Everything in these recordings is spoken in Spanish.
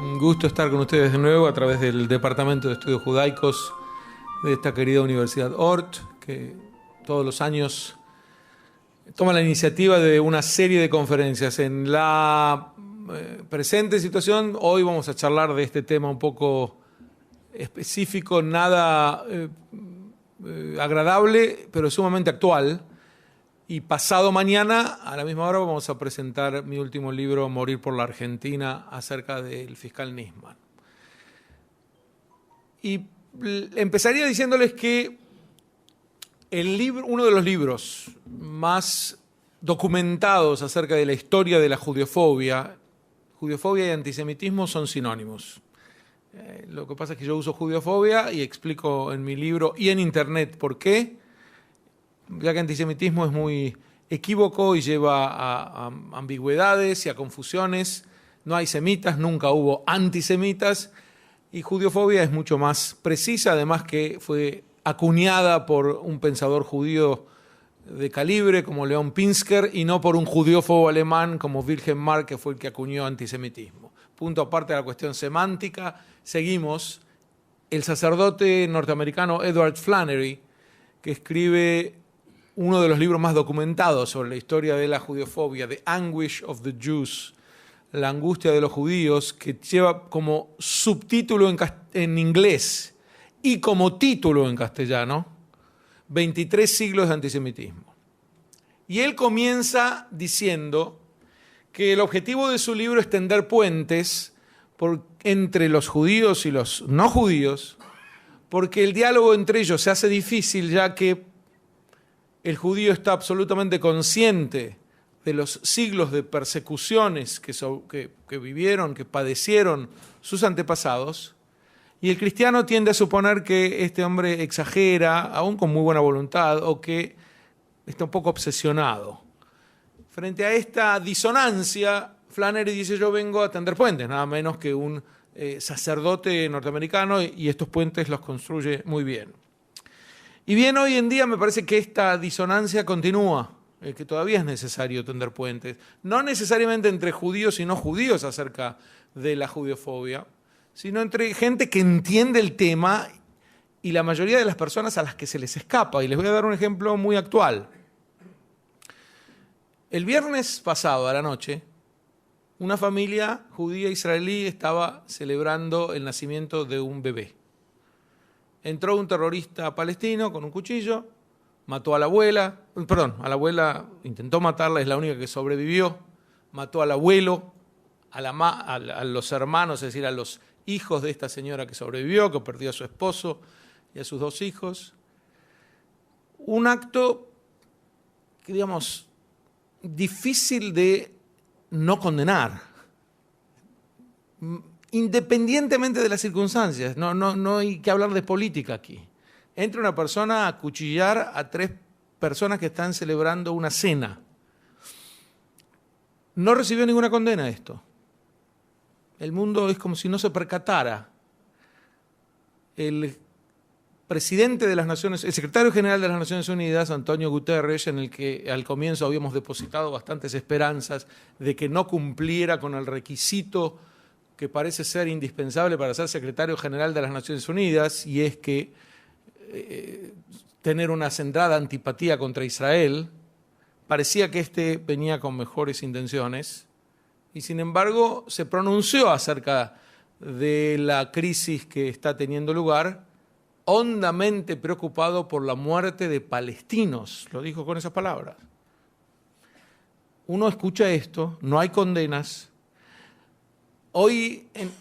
Un gusto estar con ustedes de nuevo a través del Departamento de Estudios Judaicos de esta querida Universidad Ort, que todos los años toma la iniciativa de una serie de conferencias. En la presente situación, hoy vamos a charlar de este tema un poco específico, nada agradable, pero sumamente actual. Y pasado mañana, a la misma hora, vamos a presentar mi último libro, Morir por la Argentina, acerca del fiscal Nisman. Y empezaría diciéndoles que uno de los libros más documentados acerca de la historia de la judiofobia y antisemitismo son sinónimos. Lo que pasa es que yo uso judiofobia y explico en mi libro y en internet por qué, ya que antisemitismo es muy equívoco y lleva a ambigüedades y a confusiones. No hay semitas, nunca hubo antisemitas, y judiofobia es mucho más precisa, además que fue acuñada por un pensador judío de calibre como Leon Pinsker y no por un judiófobo alemán como Wilhelm Marx, que fue el que acuñó antisemitismo. Punto aparte de la cuestión semántica, seguimos. El sacerdote norteamericano Edward Flannery, que escribe uno de los libros más documentados sobre la historia de la judiofobia, The Anguish of the Jews, la angustia de los judíos, que lleva como subtítulo en inglés y como título en castellano, 23 siglos de antisemitismo. Y él comienza diciendo que el objetivo de su libro es tender puentes entre los judíos y los no judíos, porque el diálogo entre ellos se hace difícil, ya que el judío está absolutamente consciente de los siglos de persecuciones que vivieron, que padecieron sus antepasados, y el cristiano tiende a suponer que este hombre exagera, aún con muy buena voluntad, o que está un poco obsesionado. Frente a esta disonancia, Flannery dice: yo vengo a tender puentes, nada menos que un sacerdote norteamericano, y estos puentes los construye muy bien. Y bien, hoy en día me parece que esta disonancia continúa, que todavía es necesario tender puentes, no necesariamente entre judíos y no judíos acerca de la judiofobia, sino entre gente que entiende el tema y la mayoría de las personas a las que se les escapa. Y les voy a dar un ejemplo muy actual. El viernes pasado a la noche, una familia judía israelí estaba celebrando el nacimiento de un bebé. Entró un terrorista palestino con un cuchillo, mató a la abuela, intentó matarla, es la única que sobrevivió, mató al abuelo, a los hermanos, es decir, a los hijos de esta señora que sobrevivió, que perdió a su esposo y a sus 2 hijos. Un acto, que digamos, difícil de no condenar, independientemente de las circunstancias. No hay que hablar de política aquí. Entra una persona a acuchillar a 3 personas que están celebrando una cena. No recibió ninguna condena esto. El mundo es como si no se percatara. El presidente de las Naciones, el secretario general de las Naciones Unidas, Antonio Guterres, en el que al comienzo habíamos depositado bastantes esperanzas de que no cumpliera con el requisito que parece ser indispensable para ser secretario general de las Naciones Unidas, y es que tener una centrada antipatía contra Israel. Parecía que este venía con mejores intenciones, y sin embargo se pronunció acerca de la crisis que está teniendo lugar, hondamente preocupado por la muerte de palestinos. Lo dijo con esas palabras. Uno escucha esto, no hay condenas. Ayer en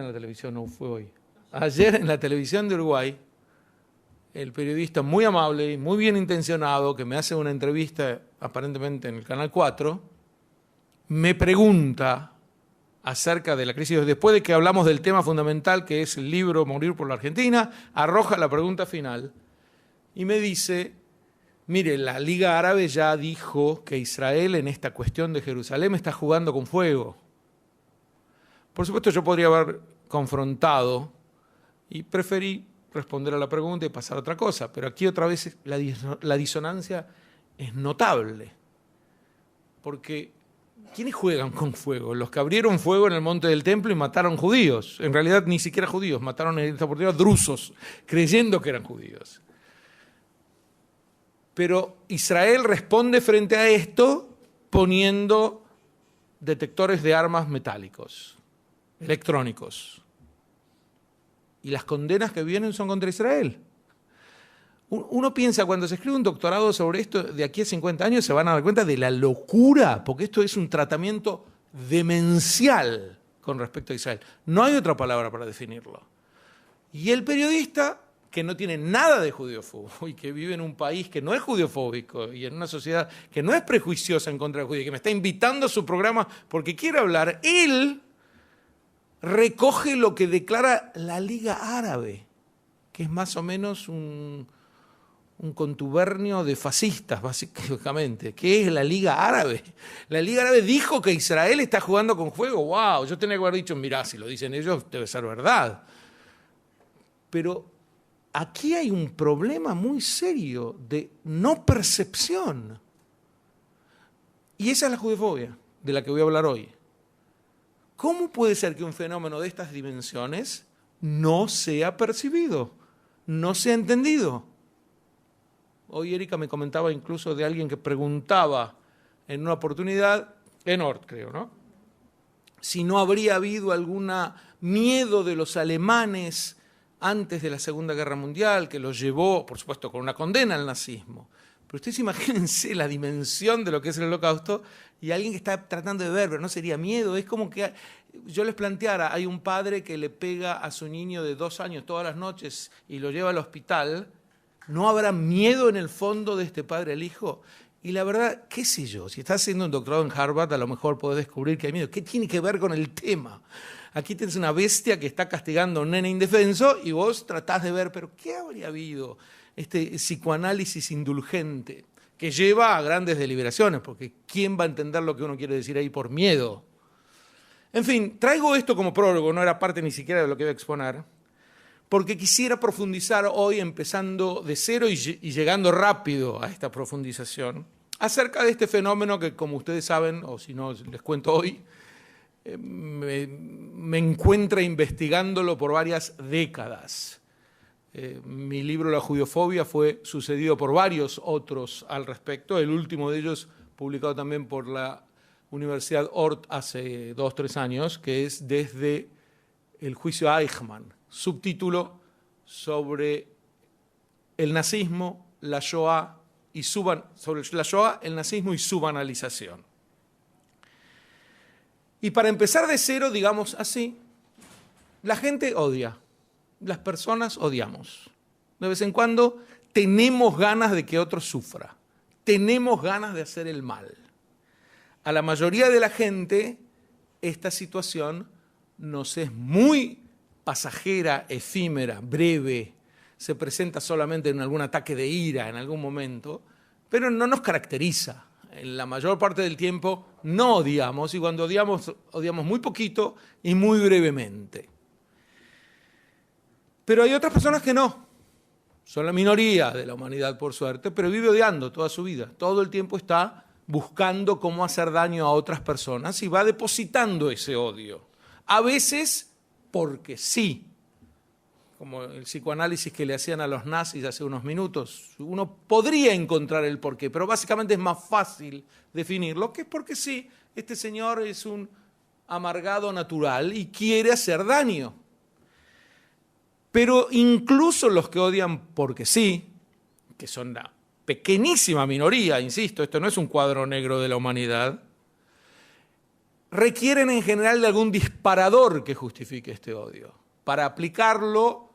la televisión, no fue hoy, ayer en la televisión de Uruguay, el periodista muy amable y muy bien intencionado, que me hace una entrevista aparentemente en el Canal 4, me pregunta acerca de la crisis, después de que hablamos del tema fundamental que es el libro Morir por la Argentina, arroja la pregunta final y me dice: mire, la Liga Árabe ya dijo que Israel en esta cuestión de Jerusalén está jugando con fuego. Por supuesto, yo podría haber confrontado y preferí responder a la pregunta y pasar a otra cosa. Pero aquí otra vez la disonancia es notable. Porque ¿quiénes juegan con fuego? Los que abrieron fuego en el monte del templo y mataron judíos. En realidad ni siquiera judíos, mataron en esta oportunidad drusos, creyendo que eran judíos. Pero Israel responde frente a esto poniendo detectores de armas metálicos, electrónicos. Y las condenas que vienen son contra Israel. Uno piensa, cuando se escribe un doctorado sobre esto, de aquí a 50 años se van a dar cuenta de la locura, porque esto es un tratamiento demencial con respecto a Israel. No hay otra palabra para definirlo. Y el periodista, que no tiene nada de judeofobia y que vive en un país que no es judeofóbico y en una sociedad que no es prejuiciosa en contra de judíos, que me está invitando a su programa porque quiere hablar, él recoge lo que declara la Liga Árabe, que es más o menos un contubernio de fascistas, básicamente. ¿Qué es la Liga Árabe? La Liga Árabe dijo que Israel está jugando con fuego. ¡Wow! Yo tenía que haber dicho, mirá, si lo dicen ellos, debe ser verdad. Pero aquí hay un problema muy serio de no percepción. Y esa es la judeofobia, de la que voy a hablar hoy. ¿Cómo puede ser que un fenómeno de estas dimensiones no sea percibido, no sea entendido? Hoy Erika me comentaba incluso de alguien que preguntaba en una oportunidad, en Ort creo, ¿no? Si no habría habido algún miedo de los alemanes antes de la Segunda Guerra Mundial, que los llevó, por supuesto, con una condena al nazismo. Pero ustedes imagínense la dimensión de lo que es el Holocausto y alguien que está tratando de ver, pero no sería miedo. Es como que yo les planteara, hay un padre que le pega a su niño de 2 años todas las noches y lo lleva al hospital. ¿No habrá miedo en el fondo de este padre al hijo? Y la verdad, qué sé yo, si estás haciendo un doctorado en Harvard, a lo mejor podés descubrir que hay miedo. ¿Qué tiene que ver con el tema? Aquí tienes una bestia que está castigando a un nene indefenso y vos tratás de ver, pero ¿qué habría habido? Este psicoanálisis indulgente que lleva a grandes deliberaciones, porque ¿quién va a entender lo que uno quiere decir ahí por miedo? En fin, traigo esto como prólogo, no era parte ni siquiera de lo que iba a exponer, porque quisiera profundizar hoy, empezando de cero y llegando rápido a esta profundización, acerca de este fenómeno que, como ustedes saben, o si no les cuento hoy, me encuentra investigándolo por varias décadas. Mi libro La judeofobia fue sucedido por varios otros al respecto, el último de ellos publicado también por la Universidad Ort hace 2 o 3 años, que es Desde el juicio a Eichmann, subtítulo sobre el nazismo, la Shoah y sobre la Shoah, el nazismo y su banalización. Y para empezar de cero, digamos así, la gente odia, las personas odiamos. De vez en cuando tenemos ganas de que otro sufra, tenemos ganas de hacer el mal. A la mayoría de la gente esta situación nos es muy pasajera, efímera, breve, se presenta solamente en algún ataque de ira en algún momento, pero no nos caracteriza. En la mayor parte del tiempo no odiamos, y cuando odiamos, odiamos muy poquito y muy brevemente. Pero hay otras personas que no. Son la minoría de la humanidad, por suerte, pero vive odiando toda su vida. Todo el tiempo está buscando cómo hacer daño a otras personas y va depositando ese odio. A veces porque sí, como el psicoanálisis que le hacían a los nazis hace unos minutos. Uno podría encontrar el porqué, pero básicamente es más fácil definirlo, que es porque sí, este señor es un amargado natural y quiere hacer daño. Pero incluso los que odian porque sí, que son la pequeñísima minoría, insisto, esto no es un cuadro negro de la humanidad, requieren en general de algún disparador que justifique este odio. Para aplicarlo,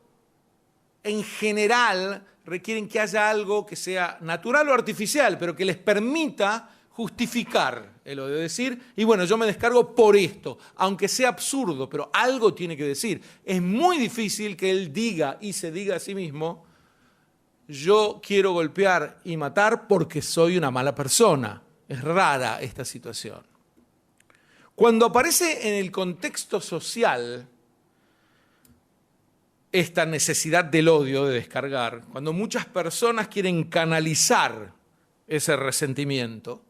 en general, requieren que haya algo que sea natural o artificial, pero que les permita justificar el odio. Decir, y bueno, yo me descargo por esto, aunque sea absurdo, pero algo tiene que decir. Es muy difícil que él diga y se diga a sí mismo, yo quiero golpear y matar porque soy una mala persona. Es rara esta situación. Cuando aparece en el contexto social, esta necesidad del odio de descargar, cuando muchas personas quieren canalizar ese resentimiento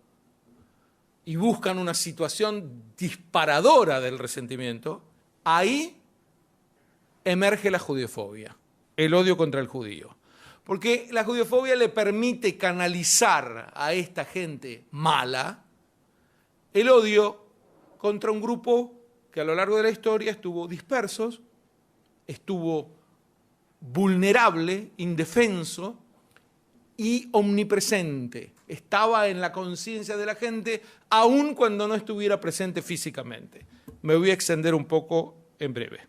y buscan una situación disparadora del resentimiento, ahí emerge la judiofobia, el odio contra el judío. Porque la judiofobia le permite canalizar a esta gente mala el odio contra un grupo que a lo largo de la historia estuvo disperso, estuvo vulnerable, indefenso y omnipresente. Estaba en la conciencia de la gente aun cuando no estuviera presente físicamente. Me voy a extender un poco en breve.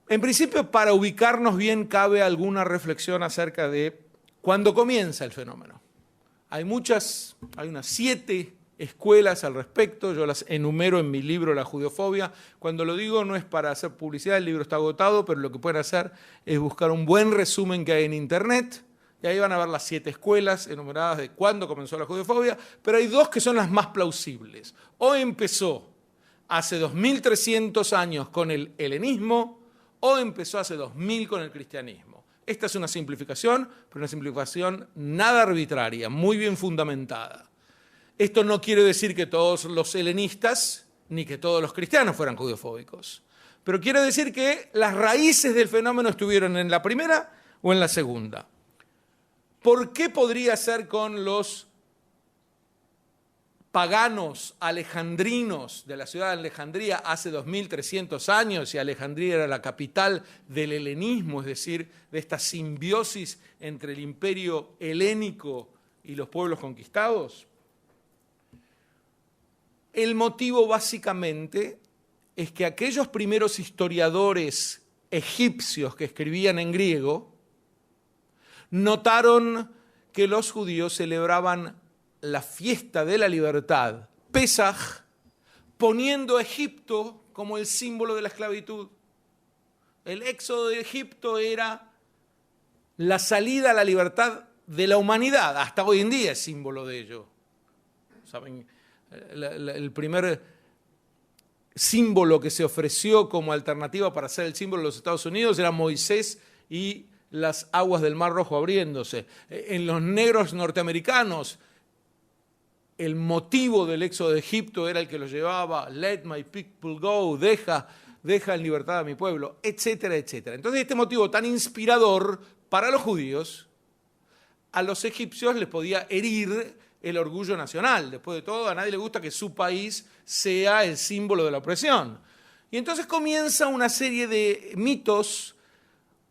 En principio, para ubicarnos bien, cabe alguna reflexión acerca de cuándo comienza el fenómeno. Hay unas 7 escuelas al respecto, yo las enumero en mi libro La Judiofobia. Cuando lo digo no es para hacer publicidad, el libro está agotado, pero lo que pueden hacer es buscar un buen resumen que hay en internet, y ahí van a ver las 7 escuelas enumeradas de cuándo comenzó la judiofobia, pero hay 2 que son las más plausibles. O empezó hace 2300 años con el helenismo, o empezó hace 2000 con el cristianismo. Esta es una simplificación, pero una simplificación nada arbitraria, muy bien fundamentada. Esto no quiere decir que todos los helenistas ni que todos los cristianos fueran judiofóbicos, pero quiere decir que las raíces del fenómeno estuvieron en la primera o en la segunda. ¿Por qué podría ser con los paganos alejandrinos de la ciudad de Alejandría hace 2300 años, y Alejandría era la capital del helenismo, es decir, de esta simbiosis entre el imperio helénico y los pueblos conquistados? El motivo básicamente es que aquellos primeros historiadores egipcios que escribían en griego notaron que los judíos celebraban la fiesta de la libertad, Pesaj, poniendo a Egipto como el símbolo de la esclavitud. El éxodo de Egipto era la salida a la libertad de la humanidad, hasta hoy en día es símbolo de ello. ¿Saben? El primer símbolo que se ofreció como alternativa para ser el símbolo de los Estados Unidos era Moisés y las aguas del Mar Rojo abriéndose. En los negros norteamericanos, el motivo del éxodo de Egipto era el que los llevaba, let my people go, deja en libertad a mi pueblo, etcétera, etcétera. Entonces, este motivo tan inspirador para los judíos, a los egipcios les podía herir el orgullo nacional. Después de todo, a nadie le gusta que su país sea el símbolo de la opresión. Y entonces comienza una serie de mitos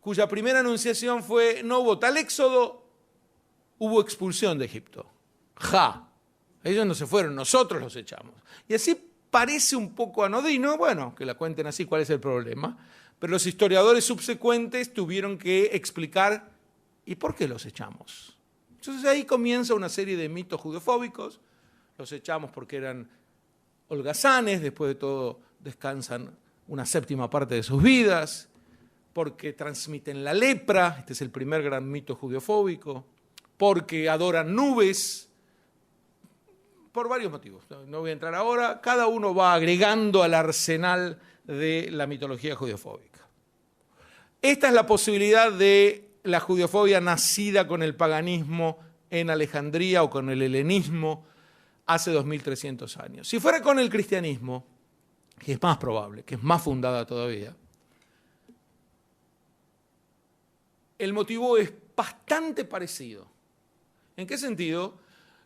cuya primera anunciación fue: no hubo tal éxodo, hubo expulsión de Egipto. Ellos no se fueron, nosotros los echamos. Y así parece un poco anodino, bueno, que la cuenten así, ¿cuál es el problema? Pero los historiadores subsecuentes tuvieron que explicar, ¿y por qué los echamos? Entonces ahí comienza una serie de mitos judeofóbicos. Los echamos porque eran holgazanes, después de todo descansan una séptima parte de sus vidas, porque transmiten la lepra, este es el primer gran mito judeofóbico, porque adoran nubes, por varios motivos. No voy a entrar ahora, cada uno va agregando al arsenal de la mitología judeofóbica. Esta es la posibilidad de la judeofobia nacida con el paganismo en Alejandría o con el helenismo hace 2300 años. Si fuera con el cristianismo, que es más probable, que es más fundada todavía, el motivo es bastante parecido. ¿En qué sentido?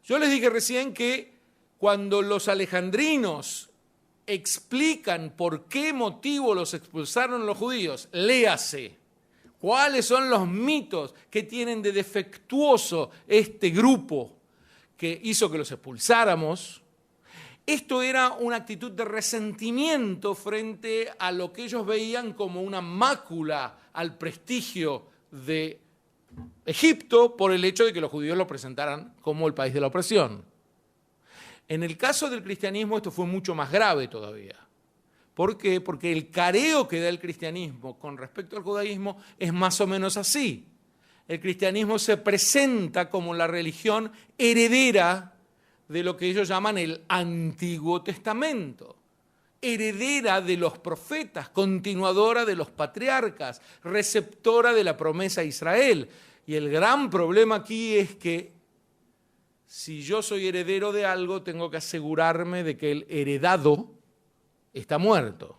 Yo les dije recién que cuando los alejandrinos explican por qué motivo los expulsaron los judíos, léase cuáles son los mitos que tienen de defectuoso este grupo que hizo que los expulsáramos. Esto era una actitud de resentimiento frente a lo que ellos veían como una mácula al prestigio de Egipto por el hecho de que los judíos lo presentaran como el país de la opresión. En el caso del cristianismo esto fue mucho más grave todavía. ¿Por qué? Porque el careo que da el cristianismo con respecto al judaísmo es más o menos así. El cristianismo se presenta como la religión heredera de lo que ellos llaman el Antiguo Testamento. heredera de los profetas, continuadora de los patriarcas, receptora de la promesa a Israel. Y el gran problema aquí es que si yo soy heredero de algo, tengo que asegurarme de que el heredado está muerto.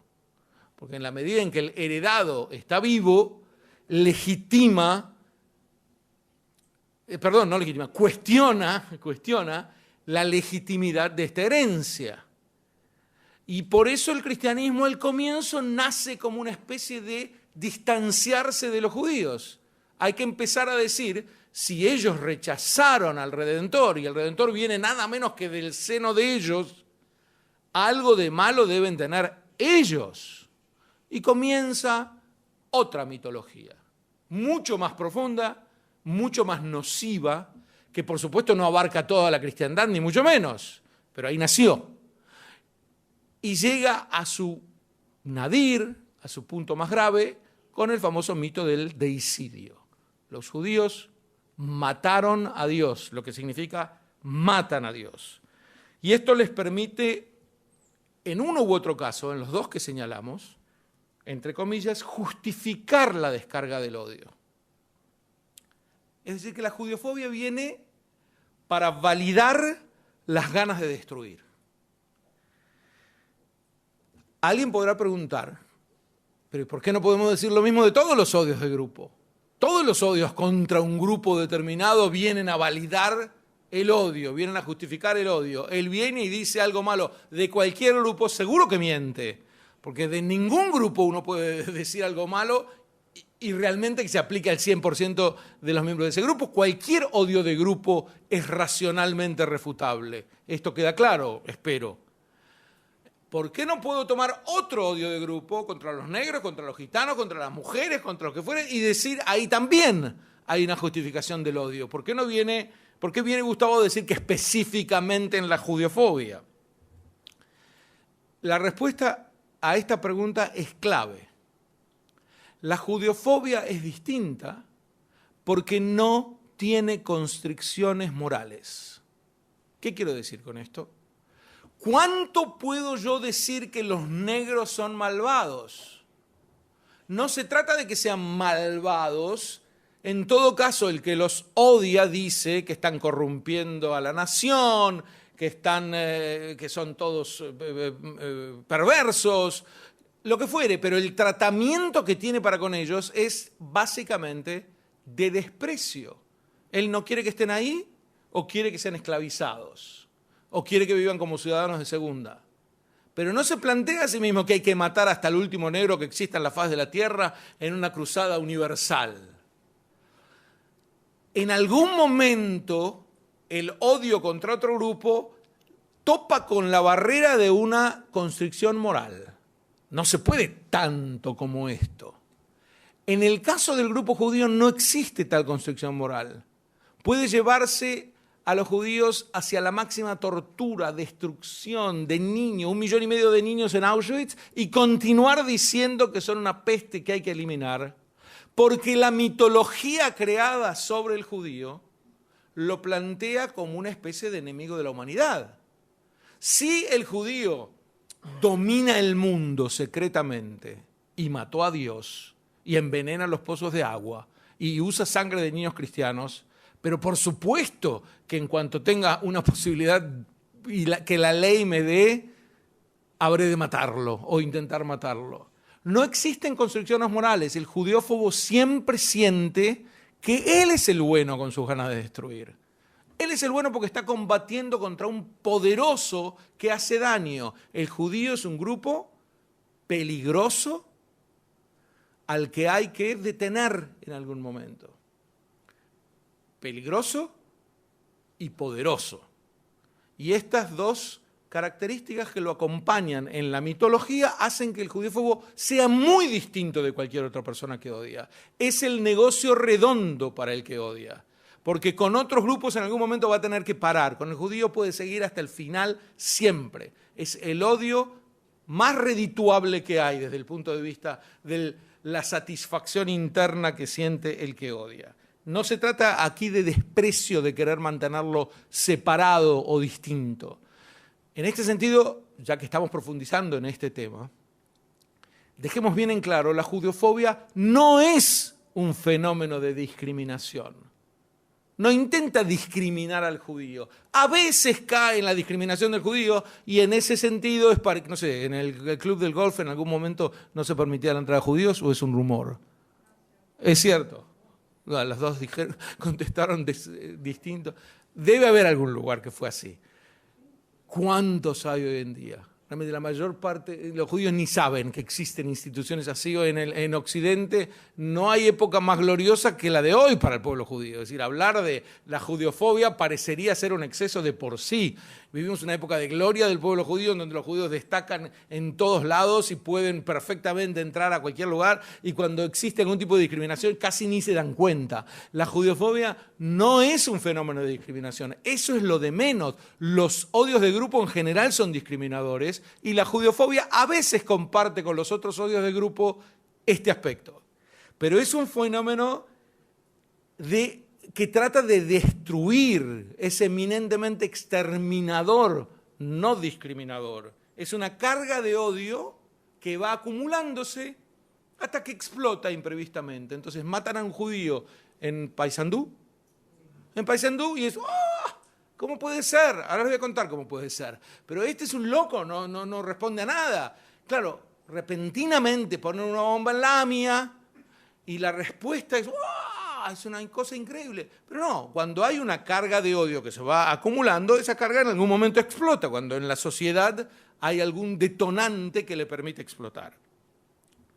Porque en la medida en que el heredado está vivo, cuestiona la legitimidad de esta herencia. Y por eso el cristianismo al comienzo nace como una especie de distanciarse de los judíos. Hay que empezar a decir, si ellos rechazaron al Redentor y el Redentor viene nada menos que del seno de ellos, algo de malo deben tener ellos. Y comienza otra mitología, mucho más profunda, mucho más nociva, que por supuesto no abarca toda la cristiandad, ni mucho menos, pero ahí nació. Y llega a su nadir, a su punto más grave, con el famoso mito del deicidio. Los judíos mataron a Dios, lo que significa matan a Dios. Y esto les permite, en uno u otro caso, en los dos que señalamos, entre comillas, justificar la descarga del odio. Es decir, que la judiofobia viene para validar las ganas de destruir. Alguien podrá preguntar, pero ¿por qué no podemos decir lo mismo de todos los odios de grupo? Todos los odios contra un grupo determinado vienen a validar el odio, vienen a justificar el odio. Él viene y dice algo malo de cualquier grupo, seguro que miente, porque de ningún grupo uno puede decir algo malo y realmente que se aplique al 100% de los miembros de ese grupo. Cualquier odio de grupo es racionalmente refutable. Esto queda claro, espero. ¿Por qué no puedo tomar otro odio de grupo contra los negros, contra los gitanos, contra las mujeres, contra los que fueren, y decir ahí también hay una justificación del odio? ¿Por qué viene Gustavo a decir que específicamente en la judiofobia? La respuesta a esta pregunta es clave. La judiofobia es distinta porque no tiene constricciones morales. ¿Qué quiero decir con esto? ¿Cuánto puedo yo decir que los negros son malvados? No se trata de que sean malvados. En todo caso, el que los odia dice que están corrompiendo a la nación, que son todos perversos, lo que fuere, pero el tratamiento que tiene para con ellos es básicamente de desprecio. Él no quiere que estén ahí o quiere que sean esclavizados o quiere que vivan como ciudadanos de segunda. Pero no se plantea a sí mismo que hay que matar hasta el último negro que exista en la faz de la tierra en una cruzada universal. En algún momento el odio contra otro grupo topa con la barrera de una constricción moral. No se puede tanto como esto. En el caso del grupo judío no existe tal constricción moral. Puede llevarse a los judíos hacia la máxima tortura, destrucción de niños, 1,5 millones de niños en Auschwitz, y continuar diciendo que son una peste que hay que eliminar, porque la mitología creada sobre el judío lo plantea como una especie de enemigo de la humanidad. Si el judío domina el mundo secretamente y mató a Dios y envenena los pozos de agua y usa sangre de niños cristianos, pero por supuesto que en cuanto tenga una posibilidad y que la ley me dé, habré de matarlo o intentar matarlo. No existen constricciones morales. El judeófobo siempre siente que él es el bueno con sus ganas de destruir. Él es el bueno porque está combatiendo contra un poderoso que hace daño. El judío es un grupo peligroso al que hay que detener en algún momento. Peligroso y poderoso. Y estas dos características que lo acompañan en la mitología hacen que el judeófobo sea muy distinto de cualquier otra persona que odia. Es el negocio redondo para el que odia, porque con otros grupos en algún momento va a tener que parar. Con el judío puede seguir hasta el final siempre. Es el odio más redituable que hay desde el punto de vista de la satisfacción interna que siente el que odia. No se trata aquí de desprecio, de querer mantenerlo separado o distinto. En este sentido, ya que estamos profundizando en este tema, dejemos bien en claro, la judeofobia no es un fenómeno de discriminación. No intenta discriminar al judío. A veces cae en la discriminación del judío y en ese sentido es para, no sé, en el club del golf en algún momento no se permitía la entrada de judíos o es un rumor. Es cierto. No, los dos contestaron distinto. Debe haber algún lugar que fue así. ¿Cuántos hay hoy en día? Realmente la mayor parte, los judíos ni saben que existen instituciones así. En Occidente no hay época más gloriosa que la de hoy para el pueblo judío. Es decir, hablar de la judeofobia parecería ser un exceso de por sí. Vivimos una época de gloria del pueblo judío en donde los judíos destacan en todos lados y pueden perfectamente entrar a cualquier lugar y cuando existe algún tipo de discriminación casi ni se dan cuenta. La judeofobia no es un fenómeno de discriminación, eso es lo de menos. Los odios de grupo en general son discriminadores y la judeofobia a veces comparte con los otros odios de grupo este aspecto. Pero es un fenómeno que trata de destruir, es eminentemente exterminador, no discriminador. Es una carga de odio que va acumulándose hasta que explota imprevistamente. Entonces matan a un judío en Paysandú, y es, ¡oh! ¿Cómo puede ser? Ahora les voy a contar cómo puede ser. Pero este es un loco, no responde a nada. Claro, repentinamente ponen una bomba en la AMIA y la respuesta es, ¡oh! Es una cosa increíble. Pero no, cuando hay una carga de odio que se va acumulando, esa carga en algún momento explota, cuando en la sociedad hay algún detonante que le permite explotar.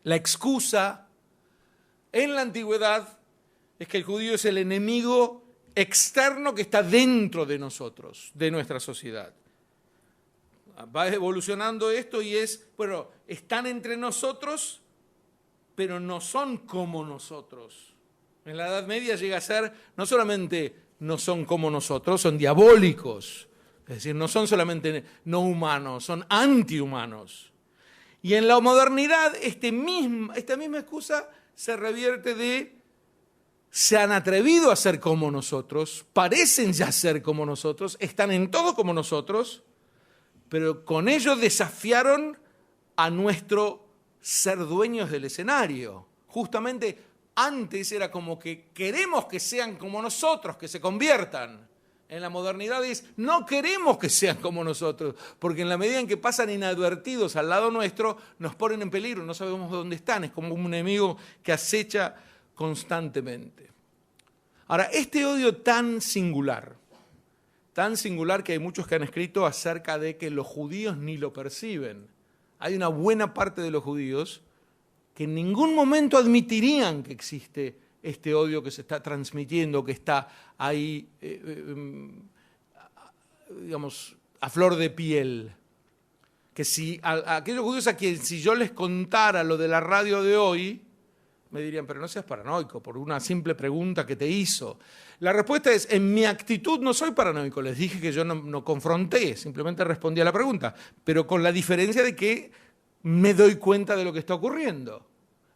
La excusa en la antigüedad es que el judío es el enemigo externo que está dentro de nosotros, de nuestra sociedad. Va evolucionando esto y es, bueno, están entre nosotros, pero no son como nosotros. En la Edad Media llega a ser, no solamente no son como nosotros, son diabólicos. Es decir, no son solamente no humanos, son antihumanos. Y en la modernidad esta misma excusa se revierte de se han atrevido a ser como nosotros, parecen ya ser como nosotros, están en todo como nosotros, pero con ello desafiaron a nuestro ser dueños del escenario. Justamente antes era como que queremos que sean como nosotros, que se conviertan. En la modernidad es, no queremos que sean como nosotros, porque en la medida en que pasan inadvertidos al lado nuestro, nos ponen en peligro, no sabemos dónde están, es como un enemigo que acecha constantemente. Ahora, este odio tan singular que hay muchos que han escrito acerca de que los judíos ni lo perciben. Hay una buena parte de los judíos que en ningún momento admitirían que existe este odio que se está transmitiendo, que está ahí, digamos, a flor de piel. Que si a aquellos judíos a quienes si yo les contara lo de la radio de hoy, me dirían, pero no seas paranoico, por una simple pregunta que te hizo. La respuesta es, en mi actitud no soy paranoico, les dije que yo no confronté, simplemente respondí a la pregunta, pero con la diferencia de que me doy cuenta de lo que está ocurriendo.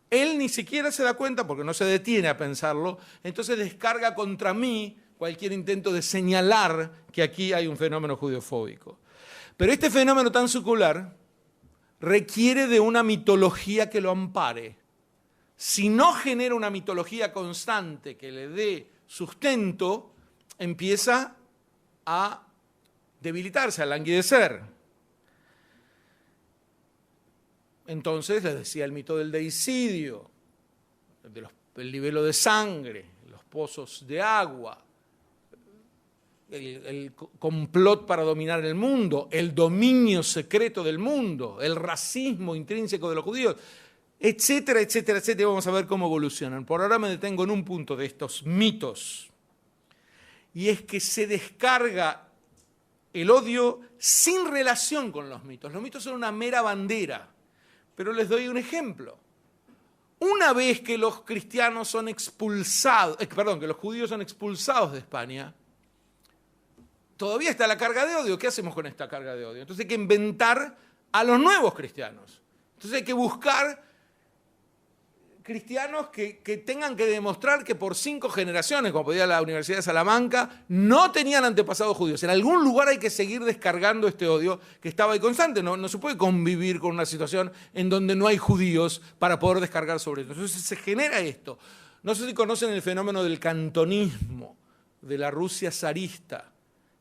Él ni siquiera se da cuenta porque no se detiene a pensarlo, entonces descarga contra mí cualquier intento de señalar que aquí hay un fenómeno judeofóbico. Pero este fenómeno tan secular requiere de una mitología que lo ampare. Si no genera una mitología constante que le dé sustento, empieza a debilitarse, a languidecer. Entonces, les decía el mito del deicidio, el libelo de sangre, los pozos de agua, el complot para dominar el mundo, el dominio secreto del mundo, el racismo intrínseco de los judíos, etcétera, etcétera, etcétera. Vamos a ver cómo evolucionan. Por ahora me detengo en un punto de estos mitos, y es que se descarga el odio sin relación con los mitos. Los mitos son una mera bandera. Pero les doy un ejemplo. Una vez que los cristianos son expulsados, que los judíos son expulsados de España, todavía está la carga de odio. ¿Qué hacemos con esta carga de odio? Entonces hay que inventar a los nuevos cristianos. Entonces hay que buscar cristianos que tengan que demostrar que por 5 generaciones, como podía la Universidad de Salamanca, no tenían antepasados judíos. En algún lugar hay que seguir descargando este odio que estaba ahí constante. No se puede convivir con una situación en donde no hay judíos para poder descargar sobre ellos. Entonces se genera esto. No sé si conocen el fenómeno del cantonismo, de la Rusia zarista,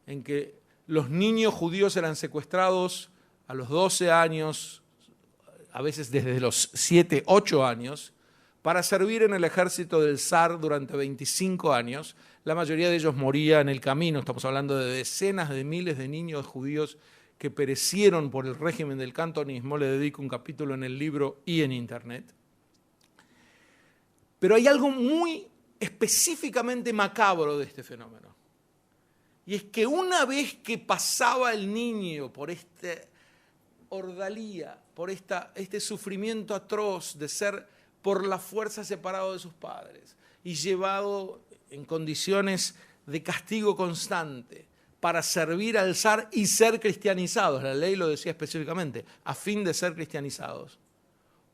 en que los niños judíos eran secuestrados a los 12 años, a veces desde los 7, 8 años, para servir en el ejército del zar durante 25 años. La mayoría de ellos moría en el camino. Estamos hablando de decenas de miles de niños judíos que perecieron por el régimen del cantonismo. Le dedico un capítulo en el libro y en internet. Pero hay algo muy específicamente macabro de este fenómeno. Y es que una vez que pasaba el niño por esta ordalía, por este sufrimiento atroz de ser por la fuerza separado de sus padres y llevado en condiciones de castigo constante para servir al zar y ser cristianizados, la ley lo decía específicamente, a fin de ser cristianizados.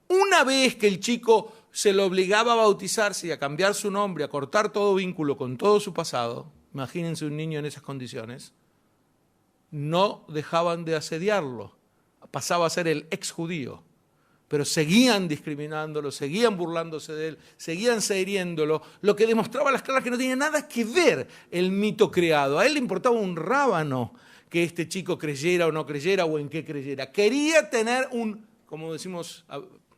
Una vez que el chico se lo obligaba a bautizarse y a cambiar su nombre, a cortar todo vínculo con todo su pasado, imagínense un niño en esas condiciones, no dejaban de asediarlo, pasaba a ser el exjudío. Pero seguían discriminándolo, seguían burlándose de él, seguían hiriéndolo, lo que demostraba a las claras que no tenía nada que ver el mito creado. A él le importaba un rábano que este chico creyera o no creyera o en qué creyera. Quería tener como decimos,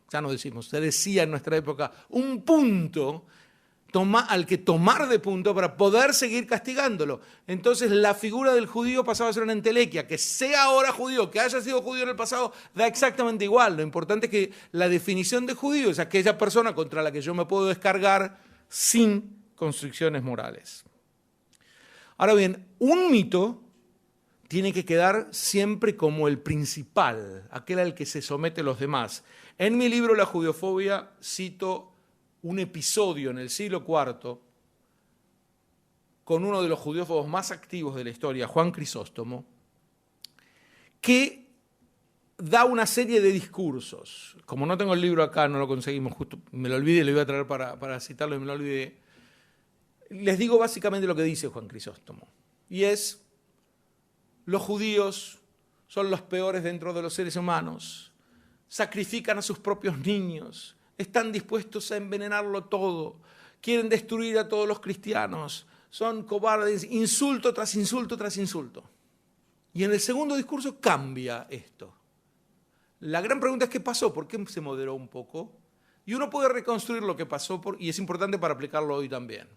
ya no decimos, se decía en nuestra época, un punto al que tomar de punto para poder seguir castigándolo. Entonces la figura del judío pasaba a ser una entelequia. Que sea ahora judío, que haya sido judío en el pasado, da exactamente igual. Lo importante es que la definición de judío es aquella persona contra la que yo me puedo descargar sin constricciones morales. Ahora bien, un mito tiene que quedar siempre como el principal, aquel al que se someten los demás. En mi libro La judiofobia cito un episodio en el siglo IV con uno de los judeófobos más activos de la historia, Juan Crisóstomo, que da una serie de discursos. Como no tengo el libro acá, no lo conseguimos, justo me lo olvidé, lo iba a traer para citarlo y me lo olvidé. Les digo básicamente lo que dice Juan Crisóstomo, y es: los judíos son los peores dentro de los seres humanos, sacrifican a sus propios niños, están dispuestos a envenenarlo todo, quieren destruir a todos los cristianos, son cobardes, insulto tras insulto tras insulto. Y en el segundo discurso cambia esto. La gran pregunta es: ¿qué pasó? ¿Por qué se moderó un poco? Y uno puede reconstruir lo que pasó y es importante para aplicarlo hoy también.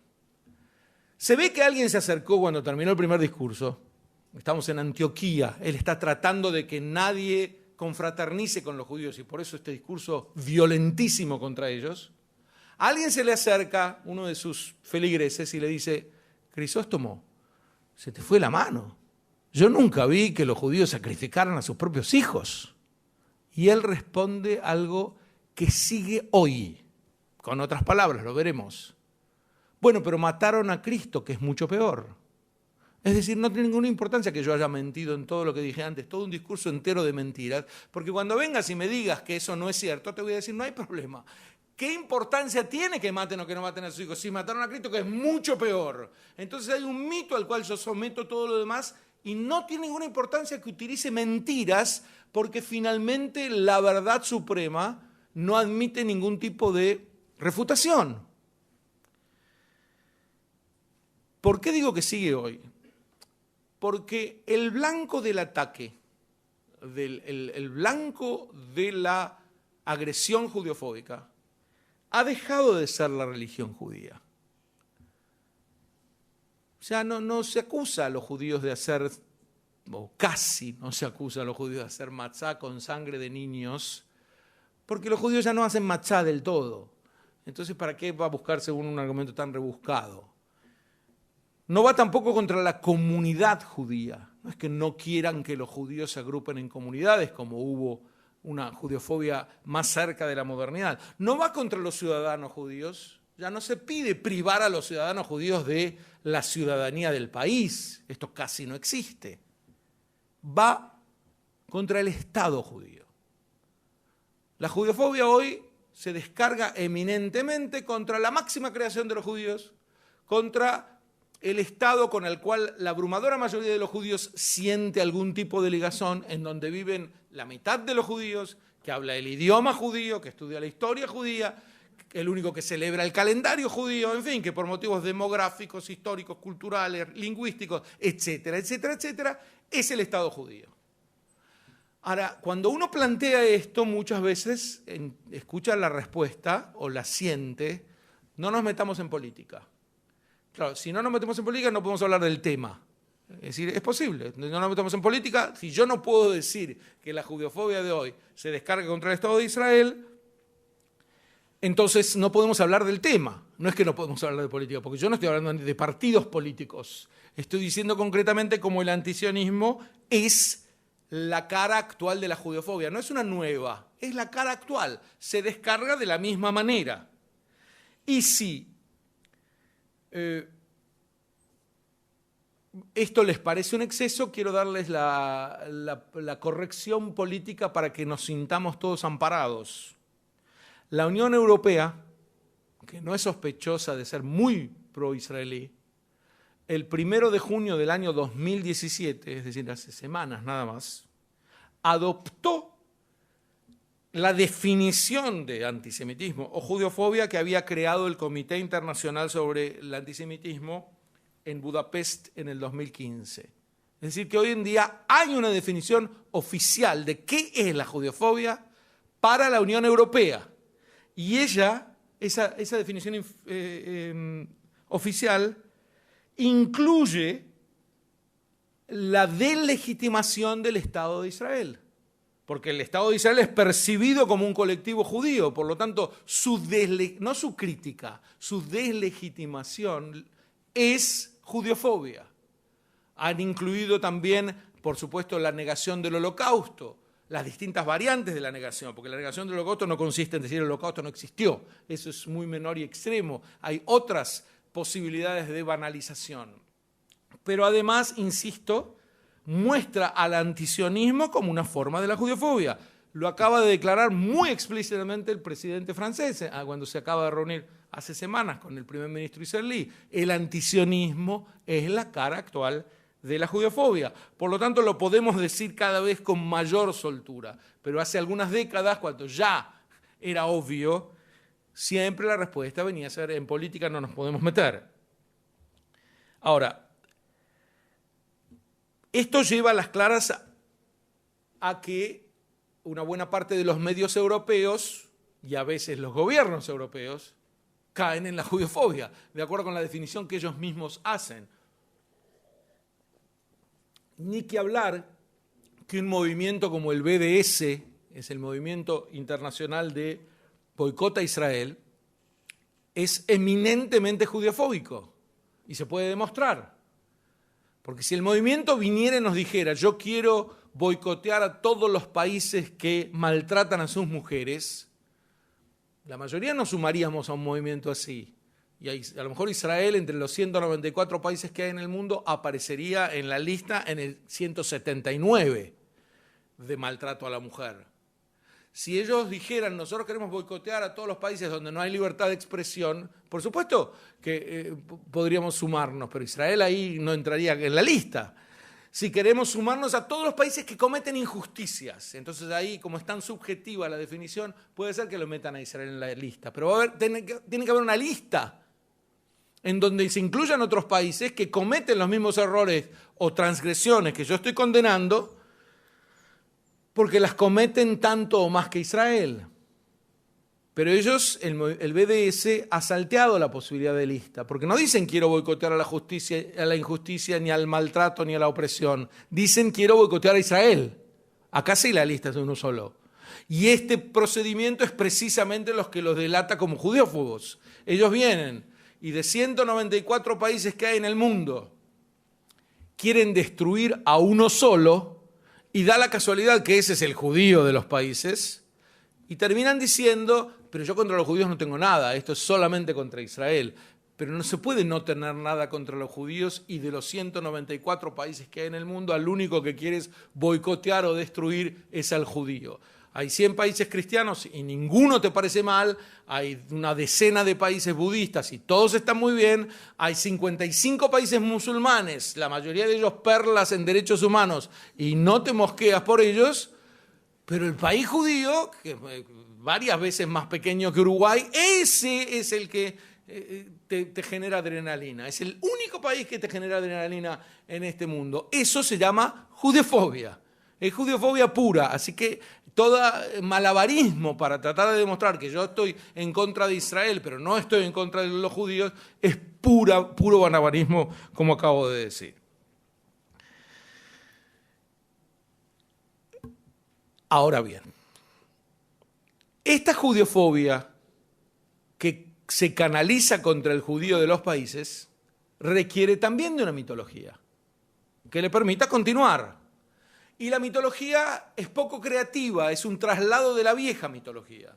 Se ve que alguien se acercó cuando terminó el primer discurso. Estamos en Antioquía. Él está tratando de que nadie confraternice con los judíos y por eso este discurso violentísimo contra ellos. A alguien se le acerca, uno de sus feligreses, y le dice: Crisóstomo, se te fue la mano. Yo nunca vi que los judíos sacrificaran a sus propios hijos. Y él responde algo que sigue hoy. Con otras palabras, lo veremos. Bueno, pero mataron a Cristo, que es mucho peor. Es decir, no tiene ninguna importancia que yo haya mentido en todo lo que dije antes, todo un discurso entero de mentiras, porque cuando vengas y me digas que eso no es cierto, te voy a decir: no hay problema. ¿Qué importancia tiene que maten o que no maten a sus hijos? Si mataron a Cristo, que es mucho peor. Entonces hay un mito al cual yo someto todo lo demás y no tiene ninguna importancia que utilice mentiras, porque finalmente la verdad suprema no admite ningún tipo de refutación. ¿Por qué digo que sigue hoy? Porque el blanco del ataque, el blanco de la agresión judeofóbica, ha dejado de ser la religión judía. O sea, no se acusa a los judíos de hacer, o casi no se acusa a los judíos de hacer matzá con sangre de niños, porque los judíos ya no hacen matzá del todo. Entonces, ¿para qué va a buscarse un argumento tan rebuscado? No va tampoco contra la comunidad judía. No es que no quieran que los judíos se agrupen en comunidades, como hubo una judeofobia más cerca de la modernidad. No va contra los ciudadanos judíos. Ya no se pide privar a los ciudadanos judíos de la ciudadanía del país. Esto casi no existe. Va contra el Estado judío. La judeofobia hoy se descarga eminentemente contra la máxima creación de los judíos, contra el Estado con el cual la abrumadora mayoría de los judíos siente algún tipo de ligazón, en donde viven la mitad de los judíos, que habla el idioma judío, que estudia la historia judía, el único que celebra el calendario judío, en fin, que por motivos demográficos, históricos, culturales, lingüísticos, etcétera, etcétera, etcétera, es el Estado judío. Ahora, cuando uno plantea esto, muchas veces escucha la respuesta o la siente: no nos metamos en política. Claro, si no nos metemos en política no podemos hablar del tema. Es decir, es posible, no nos metamos en política. Si yo no puedo decir que la judeofobia de hoy se descarga contra el Estado de Israel, entonces no podemos hablar del tema. No es que no podemos hablar de política, porque yo no estoy hablando de partidos políticos. Estoy diciendo concretamente cómo el antisionismo es la cara actual de la judeofobia. No es una nueva, es la cara actual. Se descarga de la misma manera. Y si esto les parece un exceso, quiero darles la corrección política para que nos sintamos todos amparados. La Unión Europea, que no es sospechosa de ser muy pro-israelí, el 1 de junio del año 2017, es decir, hace semanas nada más, adoptó la definición de antisemitismo o judeofobia que había creado el Comité Internacional sobre el Antisemitismo en Budapest en el 2015. Es decir, que hoy en día hay una definición oficial de qué es la judeofobia para la Unión Europea. Y esa definición oficial incluye la deslegitimación del Estado de Israel. Porque el Estado de Israel es percibido como un colectivo judío, por lo tanto, no su crítica, su deslegitimación es judeofobia. Han incluido también, por supuesto, la negación del Holocausto, las distintas variantes de la negación, porque la negación del Holocausto no consiste en decir el Holocausto no existió, eso es muy menor y extremo, hay otras posibilidades de banalización. Pero además, insisto, muestra al antisionismo como una forma de la judeofobia. Lo acaba de declarar muy explícitamente el presidente francés cuando se acaba de reunir hace semanas con el primer ministro israelí. El antisionismo es la cara actual de la judeofobia. Por lo tanto, lo podemos decir cada vez con mayor soltura. Pero hace algunas décadas, cuando ya era obvio, siempre la respuesta venía a ser: en política no nos podemos meter. Ahora, esto lleva a las claras a que una buena parte de los medios europeos, y a veces los gobiernos europeos, caen en la judeofobia, de acuerdo con la definición que ellos mismos hacen. Ni que hablar que un movimiento como el BDS, es el Movimiento Internacional de Boicot a Israel, es eminentemente judeofóbico, y se puede demostrar. Porque si el movimiento viniera y nos dijera: yo quiero boicotear a todos los países que maltratan a sus mujeres, la mayoría nos sumaríamos a un movimiento así. Y a lo mejor Israel, entre los 194 países que hay en el mundo, aparecería en la lista en el 179 de maltrato a la mujer. Si ellos dijeran: nosotros queremos boicotear a todos los países donde no hay libertad de expresión, por supuesto que podríamos sumarnos, pero Israel ahí no entraría en la lista. Si queremos sumarnos a todos los países que cometen injusticias, entonces ahí, como es tan subjetiva la definición, puede ser que lo metan a Israel en la lista. Pero tiene que haber una lista en donde se incluyan otros países que cometen los mismos errores o transgresiones que yo estoy condenando, porque las cometen tanto o más que Israel. Pero ellos, el BDS, ha salteado la posibilidad de lista, porque no dicen: quiero boicotear a la injusticia, ni al maltrato, ni a la opresión. Dicen: quiero boicotear a Israel. Acá sí la lista es de uno solo. Y este procedimiento es precisamente los que los delata como judeófobos. Ellos vienen y de 194 países que hay en el mundo, quieren destruir a uno solo, y da la casualidad que ese es el judío de los países, y terminan diciendo: pero yo contra los judíos no tengo nada, esto es solamente contra Israel. Pero no se puede no tener nada contra los judíos, y de los 194 países que hay en el mundo, al único que quieres boicotear o destruir es al judío. Hay 100 países cristianos y ninguno te parece mal, hay una decena de países budistas y todos están muy bien, hay 55 países musulmanes, la mayoría de ellos perlas en derechos humanos y no te mosqueas por ellos, pero el país judío, que es varias veces más pequeño que Uruguay, ese es el que te genera adrenalina. Es el único país que te genera adrenalina en este mundo. Eso se llama judeofobia. Es judeofobia pura. Así que todo malabarismo para tratar de demostrar que yo estoy en contra de Israel, pero no estoy en contra de los judíos, es puro malabarismo, como acabo de decir. Ahora bien, esta judeofobia que se canaliza contra el judío de los países requiere también de una mitología que le permita continuar. Y la mitología es poco creativa, es un traslado de la vieja mitología.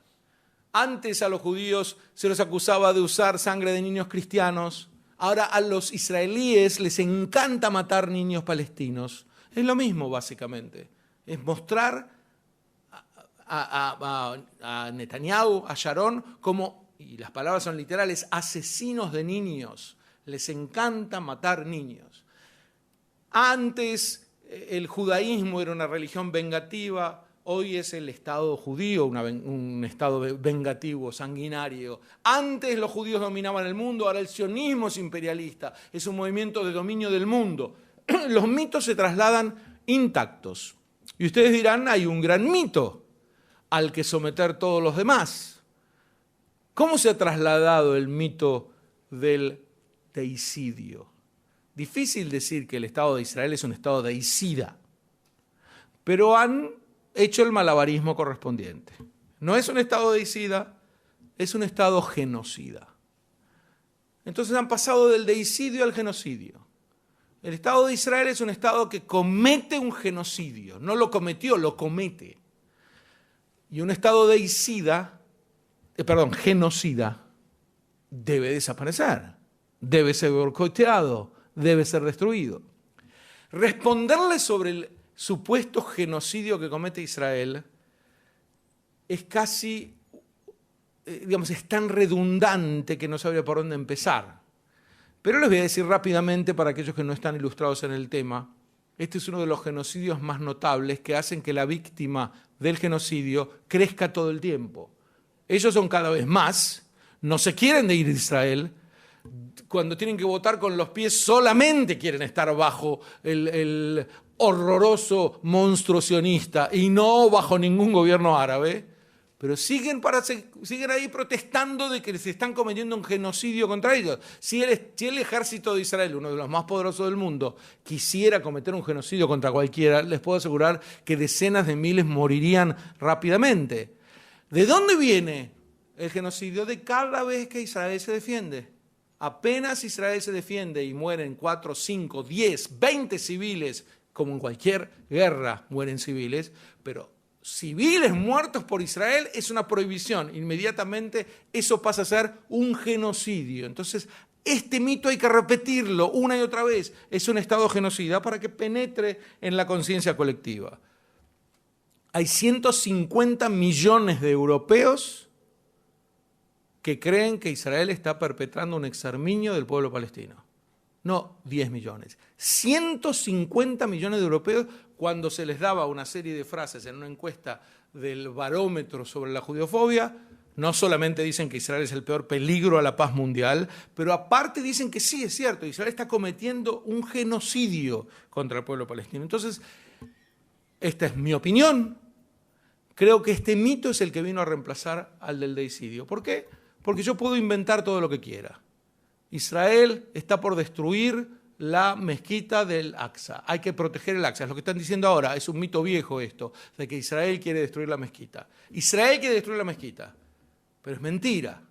Antes a los judíos se los acusaba de usar sangre de niños cristianos, ahora a los israelíes les encanta matar niños palestinos. Es lo mismo básicamente, es mostrar a Netanyahu, a Sharon, como, y las palabras son literales, asesinos de niños. Les encanta matar niños. Antes el judaísmo era una religión vengativa, hoy es el Estado judío, un Estado vengativo, sanguinario. Antes los judíos dominaban el mundo, ahora el sionismo es imperialista, es un movimiento de dominio del mundo. Los mitos se trasladan intactos. Y ustedes dirán, hay un gran mito al que someter todos los demás. ¿Cómo se ha trasladado el mito del deicidio? Difícil decir que el Estado de Israel es un Estado deicida, pero han hecho el malabarismo correspondiente. No es un Estado deicida, es un Estado genocida. Entonces han pasado del deicidio al genocidio. El Estado de Israel es un Estado que comete un genocidio, no lo cometió, lo comete. Y un Estado genocida, debe desaparecer, debe ser boicoteado, debe ser destruido. Responderle sobre el supuesto genocidio que comete Israel es casi, es tan redundante que no sabría por dónde empezar. Pero les voy a decir rápidamente, para aquellos que no están ilustrados en el tema, este es uno de los genocidios más notables que hacen que la víctima del genocidio crezca todo el tiempo. Ellos son cada vez más, no se quieren de ir a Israel, cuando tienen que votar con los pies solamente quieren estar bajo el horroroso monstruo sionista y no bajo ningún gobierno árabe, pero siguen ahí protestando de que se están cometiendo un genocidio contra ellos. Si el ejército de Israel, uno de los más poderosos del mundo, quisiera cometer un genocidio contra cualquiera, les puedo asegurar que decenas de miles morirían rápidamente. ¿De dónde viene el genocidio? De cada vez que Israel se defiende. Apenas Israel se defiende y mueren 4, 5, 10, 20 civiles, como en cualquier guerra mueren civiles, pero civiles muertos por Israel es una prohibición. Inmediatamente eso pasa a ser un genocidio. Entonces, este mito hay que repetirlo una y otra vez. Es un Estado genocida para que penetre en la conciencia colectiva. Hay 150 millones de europeos que creen que Israel está perpetrando un exterminio del pueblo palestino. No 10 millones. 150 millones de europeos, cuando se les daba una serie de frases en una encuesta del barómetro sobre la judeofobia, no solamente dicen que Israel es el peor peligro a la paz mundial, pero aparte dicen que sí, es cierto, Israel está cometiendo un genocidio contra el pueblo palestino. Entonces, esta es mi opinión. Creo que este mito es el que vino a reemplazar al del deicidio. ¿Por qué? Porque yo puedo inventar todo lo que quiera. Israel está por destruir la mezquita del Aqsa. Hay que proteger el Aqsa. Es lo que están diciendo ahora. Es un mito viejo esto, de que Israel quiere destruir la mezquita. Israel quiere destruir la mezquita, pero es mentira.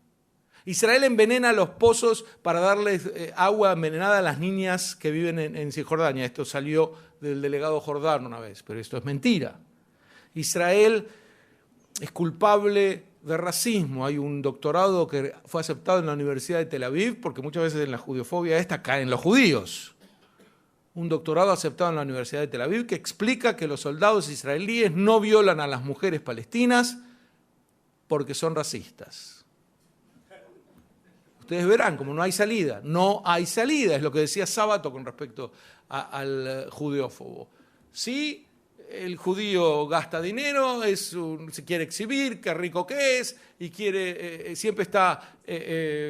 Israel envenena los pozos para darles agua envenenada a las niñas que viven en Cisjordania. Esto salió del delegado Jordán una vez, pero esto es mentira. Israel es culpable de racismo. Hay un doctorado que fue aceptado en la Universidad de Tel Aviv porque muchas veces en la judeofobia esta caen los judíos. un doctorado aceptado en la Universidad de Tel Aviv que explica que los soldados israelíes no violan a las mujeres palestinas porque son racistas. Ustedes verán, como no hay salida, es lo que decía Sábato con respecto al judeófobo. Sí, el judío gasta dinero, se quiere exhibir, qué rico que es, y siempre está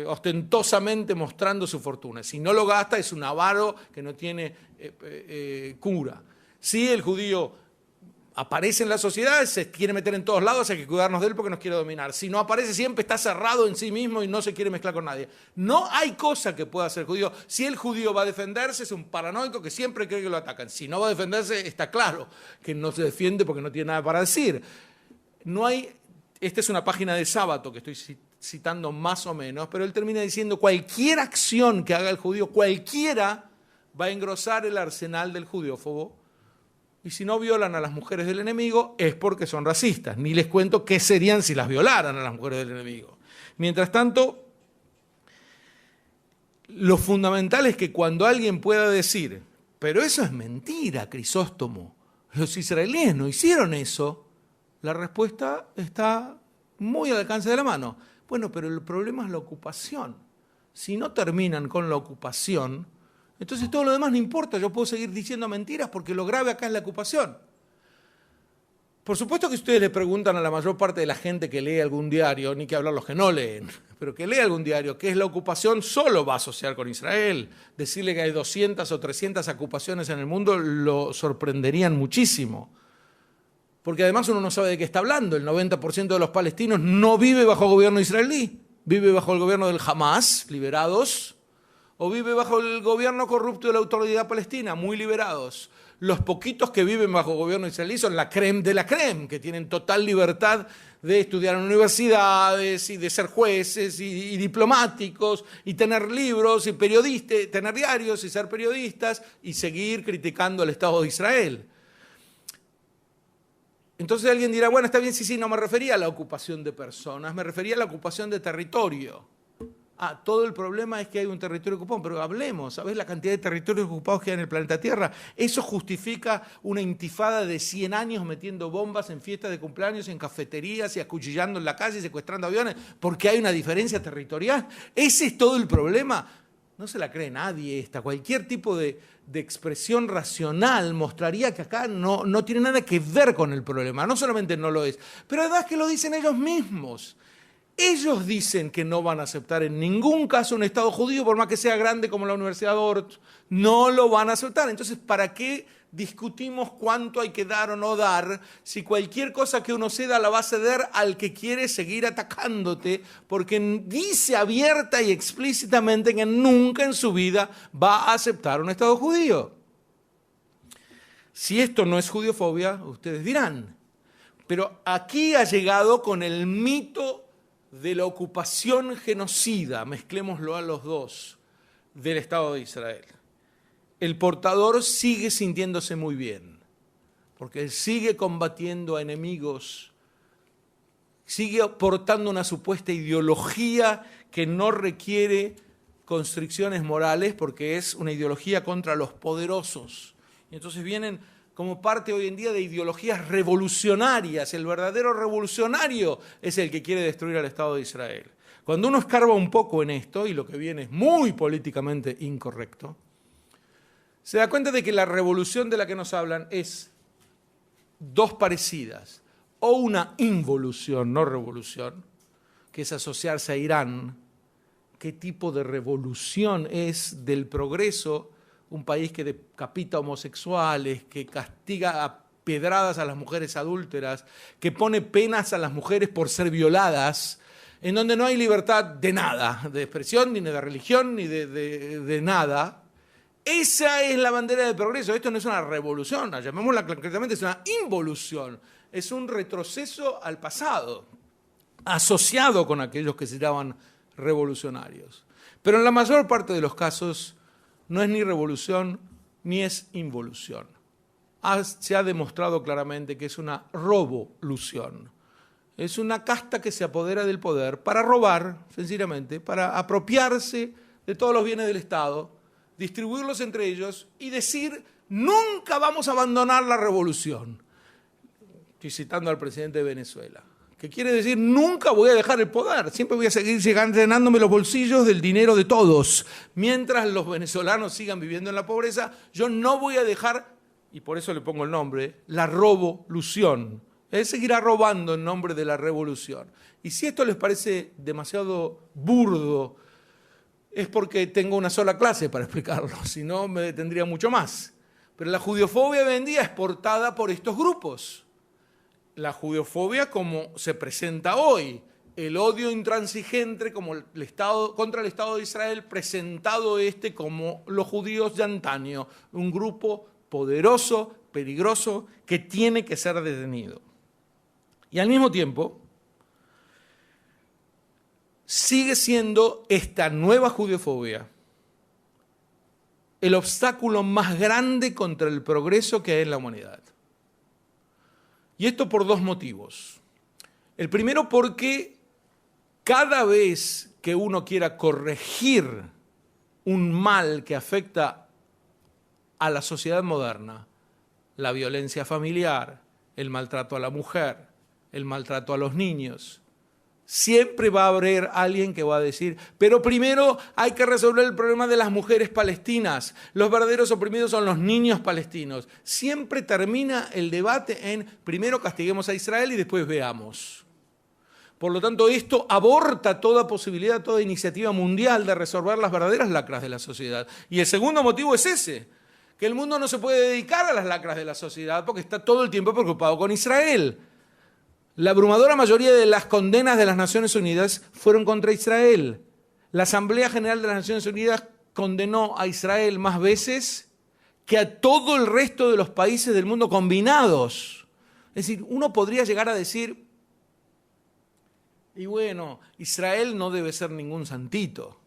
ostentosamente mostrando su fortuna. Si no lo gasta, es un avaro que no tiene cura. Sí, el judío aparece en la sociedad, se quiere meter en todos lados, hay que cuidarnos de él porque nos quiere dominar. Si no aparece, siempre está cerrado en sí mismo y no se quiere mezclar con nadie. No hay cosa que pueda hacer el judío. Si el judío va a defenderse, es un paranoico que siempre cree que lo atacan. Si no va a defenderse, está claro que no se defiende porque no tiene nada para decir. Esta es una página de Sábato que estoy citando más o menos, pero él termina diciendo cualquier acción que haga el judío, cualquiera, va a engrosar el arsenal del judeófobo. Y si no violan a las mujeres del enemigo es porque son racistas. Ni les cuento qué serían si las violaran a las mujeres del enemigo. Mientras tanto, lo fundamental es que cuando alguien pueda decir, pero eso es mentira, Crisóstomo, los israelíes no hicieron eso, la respuesta está muy al alcance de la mano. Bueno, pero el problema es la ocupación. Si no terminan con la ocupación, entonces todo lo demás no importa, yo puedo seguir diciendo mentiras porque lo grave acá es la ocupación. Por supuesto que ustedes le preguntan a la mayor parte de la gente que lee algún diario, ni que hablar los que no leen, pero que lee algún diario, ¿qué es la ocupación? Solo va a asociar con Israel. Decirle que hay 200 o 300 ocupaciones en el mundo lo sorprenderían muchísimo. Porque además uno no sabe de qué está hablando. El 90% de los palestinos no vive bajo gobierno israelí, vive bajo el gobierno del Hamas, liberados, o vive bajo el gobierno corrupto de la Autoridad Palestina, muy liberados. Los poquitos que viven bajo gobierno israelí son la crème de la crème, que tienen total libertad de estudiar en universidades y de ser jueces y diplomáticos y tener libros y periodistas, tener diarios y ser periodistas y seguir criticando al Estado de Israel. Entonces alguien dirá, bueno, está bien, sí, no me refería a la ocupación de personas, me refería a la ocupación de territorio. Todo el problema es que hay un territorio ocupado, pero hablemos, ¿sabés la cantidad de territorios ocupados que hay en el planeta Tierra? Eso justifica una intifada de 100 años metiendo bombas en fiestas de cumpleaños, en cafeterías y acuchillando en la calle y secuestrando aviones, porque hay una diferencia territorial. ¿Ese es todo el problema? No se la cree nadie esta. Cualquier tipo de expresión racional mostraría que acá no tiene nada que ver con el problema. No solamente no lo es, pero además que lo dicen ellos mismos. Ellos dicen que no van a aceptar en ningún caso un Estado judío, por más que sea grande como la Universidad de Ort. No lo van a aceptar. Entonces, ¿para qué discutimos cuánto hay que dar o no dar si cualquier cosa que uno ceda la va a ceder al que quiere seguir atacándote? Porque dice abierta y explícitamente que nunca en su vida va a aceptar un Estado judío. Si esto no es judiofobia, ustedes dirán. Pero aquí ha llegado con el mito de la ocupación genocida, mezclémoslo a los dos, del Estado de Israel. El portador sigue sintiéndose muy bien, porque él sigue combatiendo a enemigos, sigue portando una supuesta ideología que no requiere constricciones morales, porque es una ideología contra los poderosos. Y entonces vienen como parte hoy en día de ideologías revolucionarias. El verdadero revolucionario es el que quiere destruir al Estado de Israel. Cuando uno escarba un poco en esto, y lo que viene es muy políticamente incorrecto, se da cuenta de que la revolución de la que nos hablan es dos parecidas. O una involución, no revolución, que es asociarse a Irán. ¿Qué tipo de revolución es del progreso? Un país que decapita homosexuales, que castiga a pedradas a las mujeres adúlteras, que pone penas a las mujeres por ser violadas, en donde no hay libertad de nada, de expresión, ni de religión, ni de nada. Esa es la bandera del progreso. Esto no es una revolución, llamémosla concretamente, es una involución. Es un retroceso al pasado, asociado con aquellos que se llaman revolucionarios. Pero en la mayor parte de los casos no es ni revolución ni es involución. Se ha demostrado claramente que es una rovolución. Es una casta que se apodera del poder para robar, sencillamente, para apropiarse de todos los bienes del Estado, distribuirlos entre ellos y decir, nunca vamos a abandonar la revolución. Estoy citando al presidente de Venezuela. Que quiere decir, nunca voy a dejar el poder, siempre voy a seguir llenándome los bolsillos del dinero de todos. Mientras los venezolanos sigan viviendo en la pobreza, yo no voy a dejar, y por eso le pongo el nombre, la revolución. Él seguirá robando en nombre de la revolución. Y si esto les parece demasiado burdo, es porque tengo una sola clase para explicarlo, si no me detendría mucho más. Pero la judiofobia hoy en día es portada por estos grupos. La judeofobia como se presenta hoy, el odio intransigente como contra el Estado de Israel, presentado como los judíos de antaño, un grupo poderoso, peligroso, que tiene que ser detenido. Y al mismo tiempo, sigue siendo esta nueva judeofobia el obstáculo más grande contra el progreso que hay en la humanidad. Y esto por dos motivos. El primero porque cada vez que uno quiera corregir un mal que afecta a la sociedad moderna, la violencia familiar, el maltrato a la mujer, el maltrato a los niños, siempre va a haber alguien que va a decir, pero primero hay que resolver el problema de las mujeres palestinas. Los verdaderos oprimidos son los niños palestinos. Siempre termina el debate en primero castiguemos a Israel y después veamos. Por lo tanto, esto aborta toda posibilidad, toda iniciativa mundial de resolver las verdaderas lacras de la sociedad. Y el segundo motivo es ese, que el mundo no se puede dedicar a las lacras de la sociedad porque está todo el tiempo preocupado con Israel. La abrumadora mayoría de las condenas de las Naciones Unidas fueron contra Israel. La Asamblea General de las Naciones Unidas condenó a Israel más veces que a todo el resto de los países del mundo combinados. Es decir, uno podría llegar a decir, y bueno, Israel no debe ser ningún santito.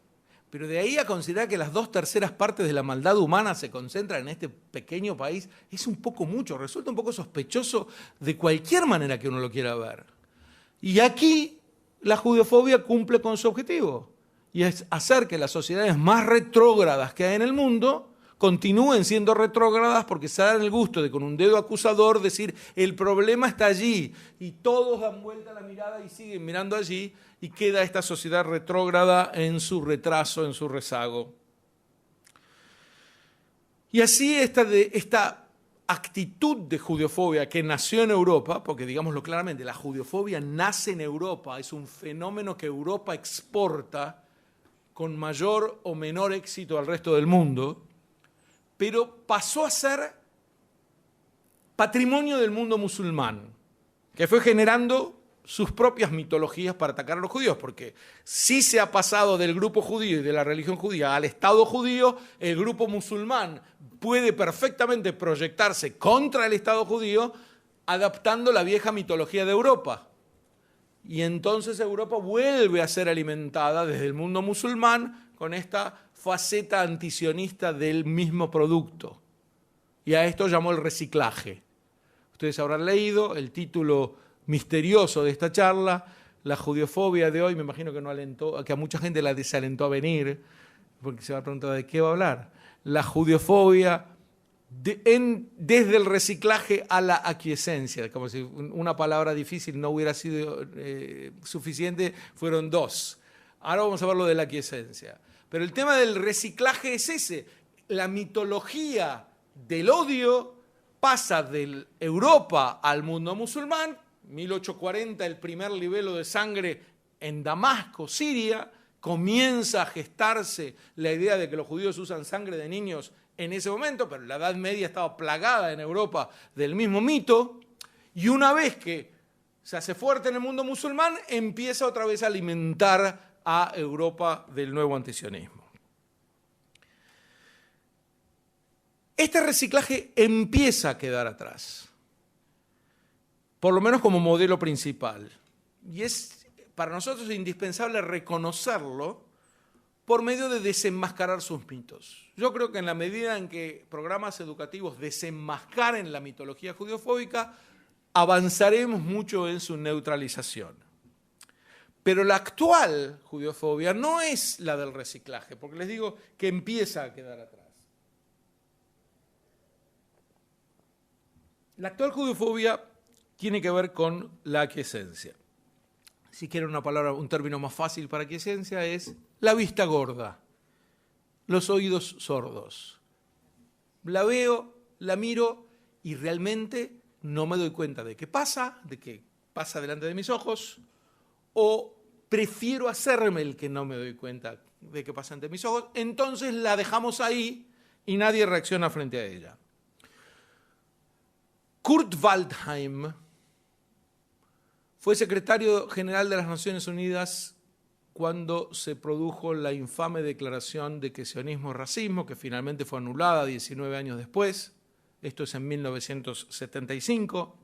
Pero de ahí a considerar que las 2/3 partes de la maldad humana se concentran en este pequeño país, es un poco mucho, resulta un poco sospechoso de cualquier manera que uno lo quiera ver. Y aquí la judeofobia cumple con su objetivo, y es hacer que las sociedades más retrógradas que hay en el mundo continúen siendo retrógradas porque se dan el gusto de con un dedo acusador decir el problema está allí, y todos dan vuelta la mirada y siguen mirando allí, y queda esta sociedad retrógrada en su retraso, en su rezago. Y así esta actitud de judeofobia que nació en Europa, porque digámoslo claramente, la judeofobia nace en Europa, es un fenómeno que Europa exporta con mayor o menor éxito al resto del mundo, pero pasó a ser patrimonio del mundo musulmán, que fue generando sus propias mitologías para atacar a los judíos, porque si se ha pasado del grupo judío y de la religión judía al Estado judío, el grupo musulmán puede perfectamente proyectarse contra el Estado judío adaptando la vieja mitología de Europa. Y entonces Europa vuelve a ser alimentada desde el mundo musulmán con esta faceta antisionista del mismo producto. Y a esto llamó el reciclaje. Ustedes habrán leído el título misterioso de esta charla, la judeofobia de hoy. Me imagino que a mucha gente la desalentó a venir, porque se va a preguntar de qué va a hablar. La judeofobia desde el reciclaje a la aquiescencia, como si una palabra difícil no hubiera sido suficiente, fueron dos. Ahora vamos a ver lo de la aquiescencia. Pero el tema del reciclaje es ese. La mitología del odio pasa de Europa al mundo musulmán. 1840, el primer libelo de sangre en Damasco, Siria, comienza a gestarse la idea de que los judíos usan sangre de niños en ese momento, pero la Edad Media estaba plagada en Europa del mismo mito, y una vez que se hace fuerte en el mundo musulmán, empieza otra vez a alimentar a Europa del nuevo antisionismo. Este reciclaje empieza a quedar atrás, por lo menos como modelo principal. Y es para nosotros indispensable reconocerlo por medio de desenmascarar sus mitos. Yo creo que en la medida en que programas educativos desenmascaren la mitología judeofóbica, avanzaremos mucho en su neutralización. Pero la actual judeofobia no es la del reciclaje, porque les digo que empieza a quedar atrás. La actual judeofobia tiene que ver con la aquiescencia. Si quieren una palabra, un término más fácil para aquiescencia, es la vista gorda, los oídos sordos. La veo, la miro y realmente no me doy cuenta de que pasa delante de mis ojos, o prefiero hacerme el que no me doy cuenta de que pasa ante mis ojos, entonces la dejamos ahí y nadie reacciona frente a ella. Kurt Waldheim fue secretario general de las Naciones Unidas cuando se produjo la infame declaración de que sionismo es racismo, que finalmente fue anulada 19 años después. Esto es en 1975.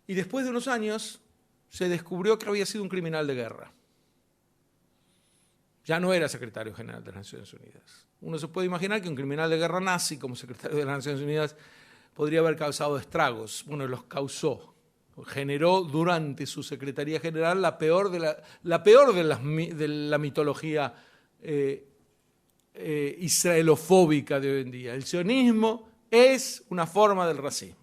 Y después de unos años se descubrió que había sido un criminal de guerra. Ya no era secretario general de las Naciones Unidas. Uno se puede imaginar que un criminal de guerra nazi como secretario de las Naciones Unidas podría haber causado estragos. Bueno, los causó. Generó durante su Secretaría General la peor de la mitología israelofóbica de hoy en día. El sionismo es una forma del racismo.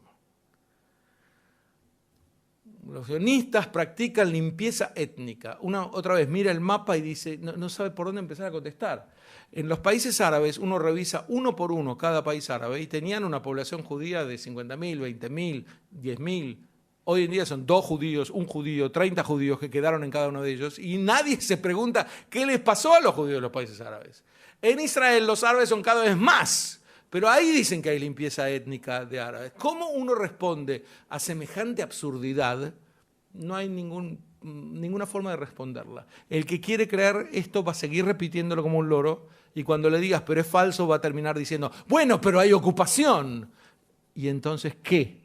Los sionistas practican limpieza étnica. Uno otra vez mira el mapa y dice, no sabe por dónde empezar a contestar. En los países árabes uno revisa uno por uno cada país árabe y tenían una población judía de 50.000, 20.000, 10.000. Hoy en día son 2 judíos, 1 judío, 30 judíos que quedaron en cada uno de ellos y nadie se pregunta qué les pasó a los judíos de los países árabes. En Israel los árabes son cada vez más, pero ahí dicen que hay limpieza étnica de árabes. ¿Cómo uno responde a semejante absurdidad? No hay ninguna forma de responderla. El que quiere creer esto va a seguir repitiéndolo como un loro y cuando le digas pero es falso va a terminar diciendo, bueno, pero hay ocupación. ¿Y entonces qué?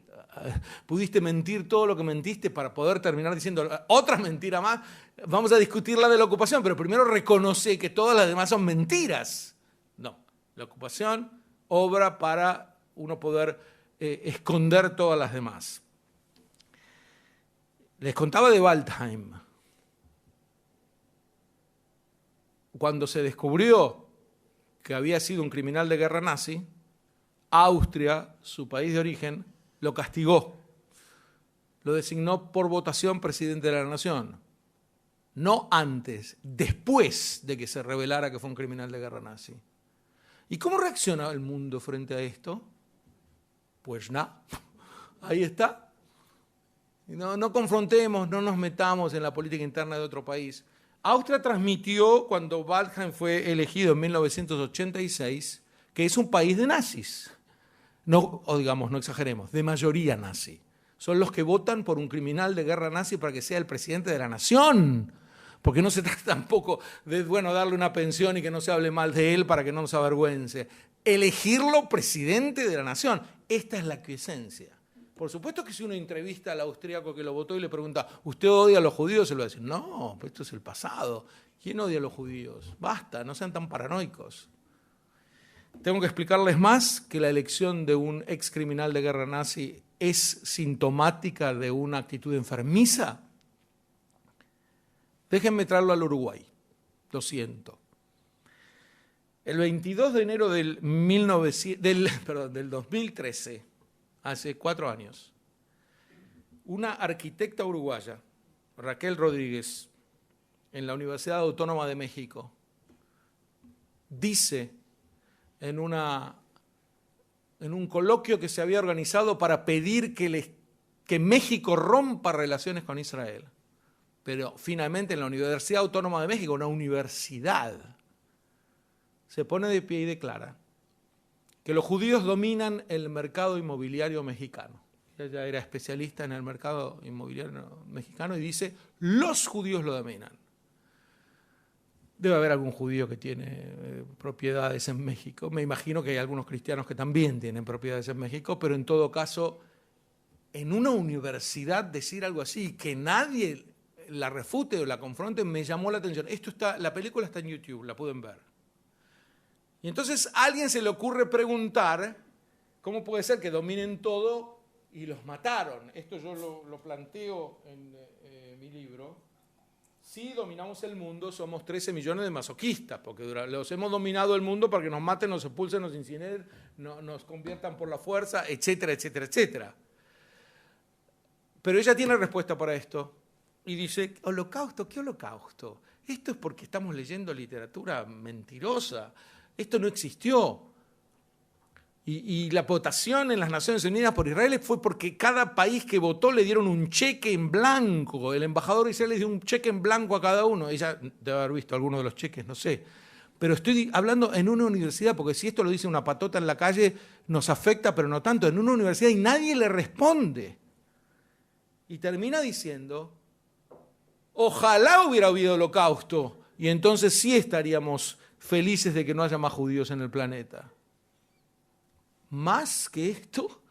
¿Pudiste mentir todo lo que mentiste para poder terminar diciendo otra mentira más? Vamos a discutir la de la ocupación, pero primero reconoce que todas las demás son mentiras. No, la ocupación obra para uno poder esconder todas las demás. Les contaba de Waldheim. Cuando se descubrió que había sido un criminal de guerra nazi, Austria, su país de origen, lo castigó. Lo designó por votación presidente de la nación. No antes, después de que se revelara que fue un criminal de guerra nazi. ¿Y cómo reacciona el mundo frente a esto? Pues nada, ahí está. No confrontemos, no nos metamos en la política interna de otro país. Austria transmitió, cuando Waldheim fue elegido en 1986, que es un país de nazis. No, o digamos, no exageremos, de mayoría nazi. Son los que votan por un criminal de guerra nazi para que sea el presidente de la nación. Porque no se trata tampoco de, darle una pensión y que no se hable mal de él para que no nos avergüence. Elegirlo presidente de la nación. Esta es la aquiescencia. Por supuesto que si uno entrevista al austríaco que lo votó y le pregunta, ¿usted odia a los judíos? Se lo va a decir, no, pues esto es el pasado. ¿Quién odia a los judíos? Basta, no sean tan paranoicos. Tengo que explicarles más que la elección de un ex criminal de guerra nazi es sintomática de una actitud enfermiza. Déjenme traerlo al Uruguay, lo siento. El 22 de enero del 2013, hace 4 años, una arquitecta uruguaya, Raquel Rodríguez, en la Universidad Autónoma de México, dice en un coloquio que se había organizado para pedir que México rompa relaciones con Israel. Pero finalmente en la Universidad Autónoma de México, una universidad, se pone de pie y declara que los judíos dominan el mercado inmobiliario mexicano. Ella era especialista en el mercado inmobiliario mexicano y dice, los judíos lo dominan. Debe haber algún judío que tiene propiedades en México. Me imagino que hay algunos cristianos que también tienen propiedades en México, pero en todo caso, en una universidad decir algo así, que nadie la refute o la confronte, me llamó la atención. La película está en YouTube, la pueden ver. Y entonces a alguien se le ocurre preguntar, ¿cómo puede ser que dominen todo y los mataron? Esto yo lo planteo en mi libro. Si dominamos el mundo, somos 13 millones de masoquistas, porque los hemos dominado el mundo para que nos maten, nos expulsen, nos incineren, nos conviertan por la fuerza, etcétera, etcétera, etcétera. Pero ella tiene respuesta para esto y dice, ¿holocausto? ¿Qué holocausto? Esto es porque estamos leyendo literatura mentirosa. Esto no existió. Y la votación en las Naciones Unidas por Israel fue porque cada país que votó le dieron un cheque en blanco. El embajador de Israel le dio un cheque en blanco a cada uno. Ella debe haber visto alguno de los cheques, no sé. Pero estoy hablando en una universidad, porque si esto lo dice una patota en la calle, nos afecta, pero no tanto. En una universidad y nadie le responde. Y termina diciendo, ojalá hubiera habido holocausto, y entonces sí estaríamos felices de que no haya más judíos en el planeta. ¿Más que esto?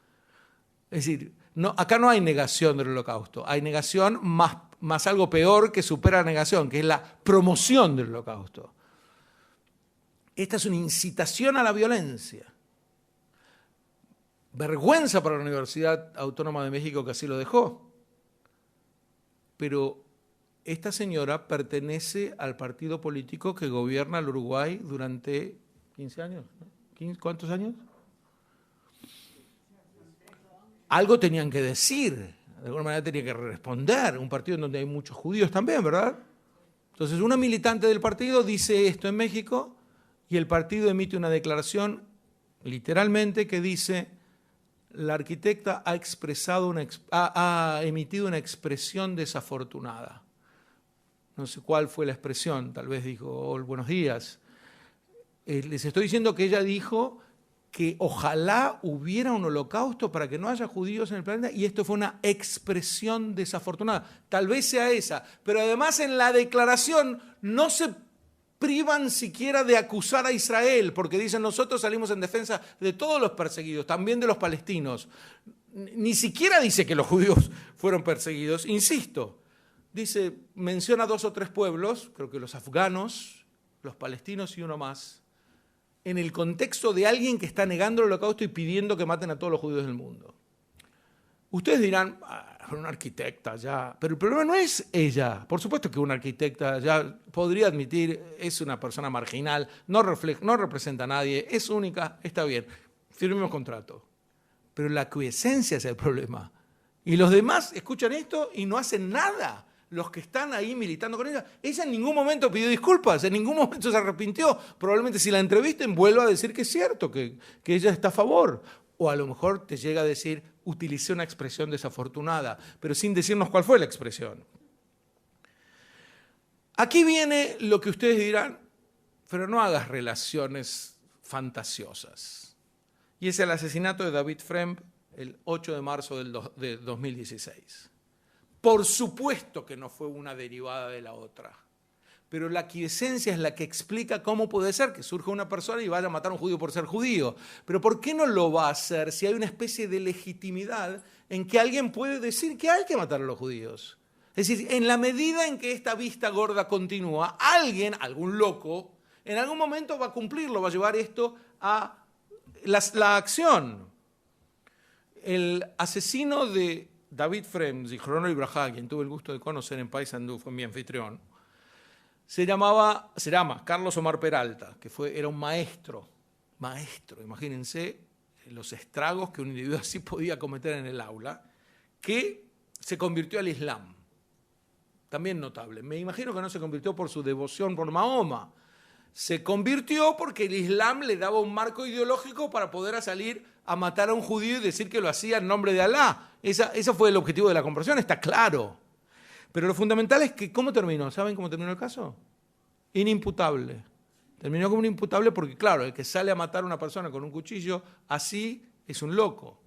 Es decir, no, acá no hay negación del holocausto, hay negación más algo peor que supera la negación, que es la promoción del holocausto. Esta es una incitación a la violencia. Vergüenza para la Universidad Autónoma de México que así lo dejó. Pero esta señora pertenece al partido político que gobierna el Uruguay durante 15 años. ¿no? ¿Cuántos años? Algo tenían que decir, de alguna manera tenían que responder. Un partido en donde hay muchos judíos también, ¿verdad? Entonces una militante del partido dice esto en México y el partido emite una declaración literalmente que dice: la arquitecta ha emitido una expresión desafortunada. No sé cuál fue la expresión, tal vez dijo, oh, buenos días. Les estoy diciendo que ella dijo que ojalá hubiera un holocausto para que no haya judíos en el planeta, y esto fue una expresión desafortunada. Tal vez sea esa, pero además en la declaración no se privan siquiera de acusar a Israel, porque dicen, nosotros salimos en defensa de todos los perseguidos, también de los palestinos. Ni siquiera dice que los judíos fueron perseguidos, insisto. Dice, menciona 2 o 3 pueblos, creo que los afganos, los palestinos y uno más, en el contexto de alguien que está negando el holocausto y pidiendo que maten a todos los judíos del mundo. Ustedes dirán, una arquitecta ya, pero el problema no es ella. Por supuesto que una arquitecta ya podría admitir, es una persona marginal, no representa a nadie, es única, está bien, firmemos contrato. Pero la aquiescencia es el problema. Y los demás escuchan esto y no hacen nada. Los que están ahí militando con ella en ningún momento pidió disculpas, en ningún momento se arrepintió. Probablemente si la entrevisten vuelva a decir que es cierto, que ella está a favor. O a lo mejor te llega a decir, utilicé una expresión desafortunada, pero sin decirnos cuál fue la expresión. Aquí viene lo que ustedes dirán, pero no hagas relaciones fantasiosas. Y es el asesinato de David Fremd el 8 de marzo de 2016. Por supuesto que no fue una derivada de la otra, pero la aquiescencia es la que explica cómo puede ser que surja una persona y vaya a matar a un judío por ser judío. Pero ¿por qué no lo va a hacer si hay una especie de legitimidad en que alguien puede decir que hay que matar a los judíos? Es decir, en la medida en que esta vista gorda continúa, alguien, algún loco, en algún momento va a cumplirlo, va a llevar esto a la acción. El asesino de David Fremd, Zichrono Libraja, quien tuve el gusto de conocer en Paysandú, fue mi anfitrión, se llama Carlos Omar Peralta, que era un maestro, imagínense los estragos que un individuo así podía cometer en el aula, que se convirtió al Islam. También notable. Me imagino que no se convirtió por su devoción por Mahoma, se convirtió porque el Islam le daba un marco ideológico para poder salir a matar a un judío y decir que lo hacía en nombre de Alá. Ese fue el objetivo de la conversión, está claro. Pero lo fundamental es que, ¿cómo terminó? ¿Saben cómo terminó el caso? Inimputable. Terminó como un imputable porque, claro, el que sale a matar a una persona con un cuchillo así es un loco.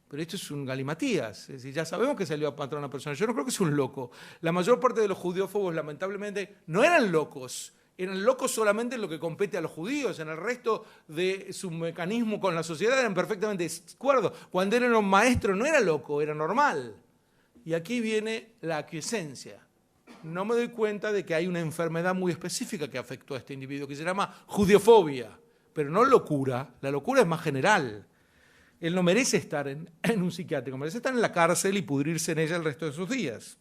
Pero esto es un galimatías. Es decir, ya sabemos que salió a matar a una persona. Yo no creo que es un loco. La mayor parte de los judeófobos, lamentablemente, no eran locos. Eran locos solamente en lo que compete a los judíos. En el resto de su mecanismo con la sociedad eran perfectamente de acuerdo. Cuando eran un maestro no era loco, era normal. Y aquí viene la aquiescencia. No me doy cuenta de que hay una enfermedad muy específica que afectó a este individuo, que se llama judeofobia. Pero no locura, la locura es más general. Él no merece estar en un psiquiátrico, merece estar en la cárcel y pudrirse en ella el resto de sus días.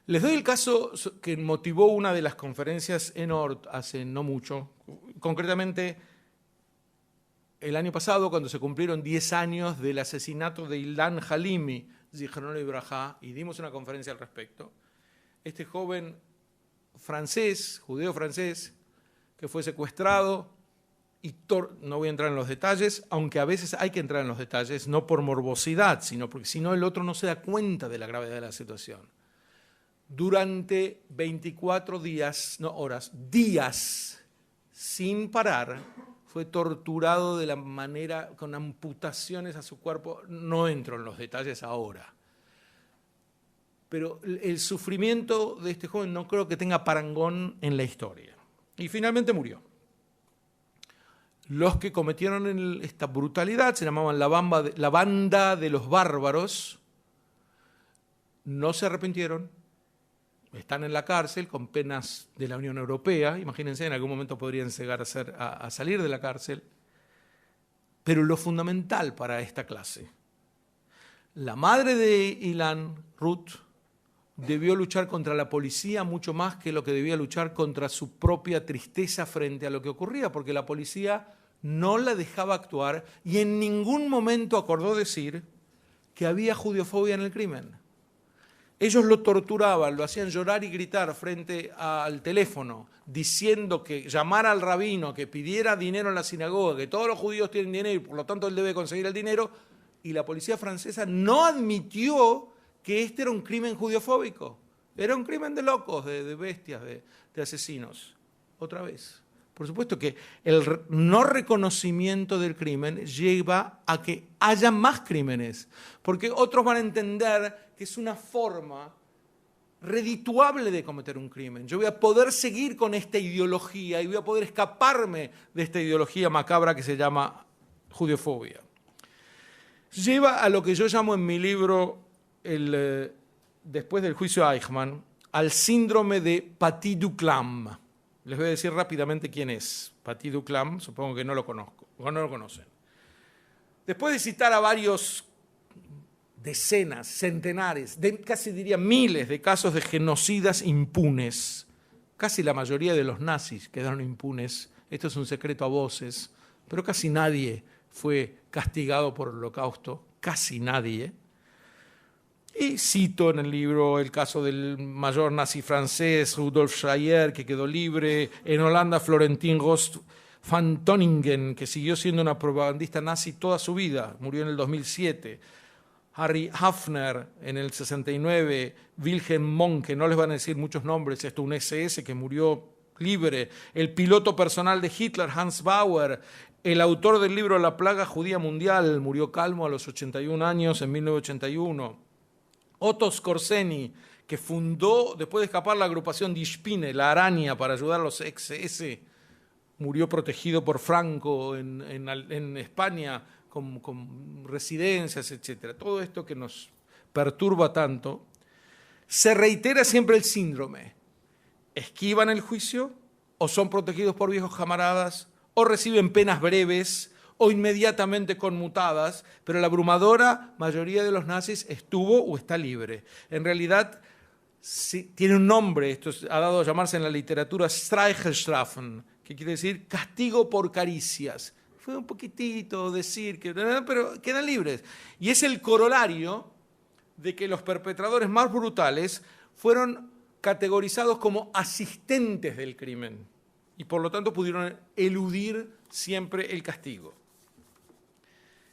Les doy el caso que motivó una de las conferencias en Ort hace no mucho. Concretamente, el año pasado, cuando se cumplieron 10 años del asesinato de Ilan Halimi, Zichrono Libraja, y dimos una conferencia al respecto. Este joven francés, judeo francés, que fue secuestrado, y no voy a entrar en los detalles, aunque a veces hay que entrar en los detalles, no por morbosidad, sino porque si no el otro no se da cuenta de la gravedad de la situación. Durante 24 días, no horas, días, sin parar, fue torturado de la manera, con amputaciones a su cuerpo. No entro en los detalles ahora. Pero el sufrimiento de este joven no creo que tenga parangón en la historia. Y finalmente murió. Los que cometieron esta brutalidad se llamaban la banda de los bárbaros, no se arrepintieron, están en la cárcel con penas de la Unión Europea, imagínense, en algún momento podrían llegar a salir de la cárcel, pero lo fundamental para esta clase, la madre de Ilan, Ruth, debió luchar contra la policía mucho más que lo que debía luchar contra su propia tristeza frente a lo que ocurría, porque la policía no la dejaba actuar y en ningún momento acordó decir que había judiofobia en el crimen. Ellos lo torturaban, lo hacían llorar y gritar frente al teléfono, diciendo que llamara al rabino, que pidiera dinero en la sinagoga, que todos los judíos tienen dinero y por lo tanto él debe conseguir el dinero, y la policía francesa no admitió que este era un crimen judiofóbico. Era un crimen de locos, de bestias, de asesinos. Otra vez. Por supuesto que el no reconocimiento del crimen lleva a que haya más crímenes, porque otros van a entender que es una forma redituable de cometer un crimen. Yo voy a poder seguir con esta ideología y voy a poder escaparme de esta ideología macabra que se llama judiofobia. Lleva a lo que yo llamo en mi libro, después del juicio Eichmann, al síndrome de Paty-Duclam. Les voy a decir rápidamente quién es Paty-Duclam, supongo que no lo conocen. Después de citar a varios decenas, centenares, casi diría miles de casos de genocidas impunes, casi la mayoría de los nazis quedaron impunes, esto es un secreto a voces, pero casi nadie fue castigado por el Holocausto, casi nadie. Y cito en el libro el caso del mayor nazi francés Rudolf Schreier, que quedó libre, en Holanda Florentin Rost van Tonningen, que siguió siendo una propagandista nazi toda su vida, murió en el 2007, Harry Hafner en el 69, Wilhelm Monk, que no les van a decir muchos nombres, esto un SS que murió libre, el piloto personal de Hitler, Hans Bauer, el autor del libro La plaga judía mundial, murió calmo a los 81 años en 1981, Otto Skorzeny, que fundó, después de escapar, la agrupación Die Spinne, la araña, para ayudar a los XS, murió protegido por Franco en España, con residencias, etc. Todo esto que nos perturba tanto, se reitera siempre el síndrome. ¿Esquivan el juicio? ¿O son protegidos por viejos camaradas? ¿O reciben penas breves? ¿O inmediatamente conmutadas? Pero la abrumadora mayoría de los nazis estuvo o está libre. En realidad, sí, tiene un nombre, esto ha dado a llamarse en la literatura Streichelstrafen, que quiere decir castigo por caricias. Fue un poquitito decir, pero quedan libres. Y es el corolario de que los perpetradores más brutales fueron categorizados como asistentes del crimen y por lo tanto pudieron eludir siempre el castigo.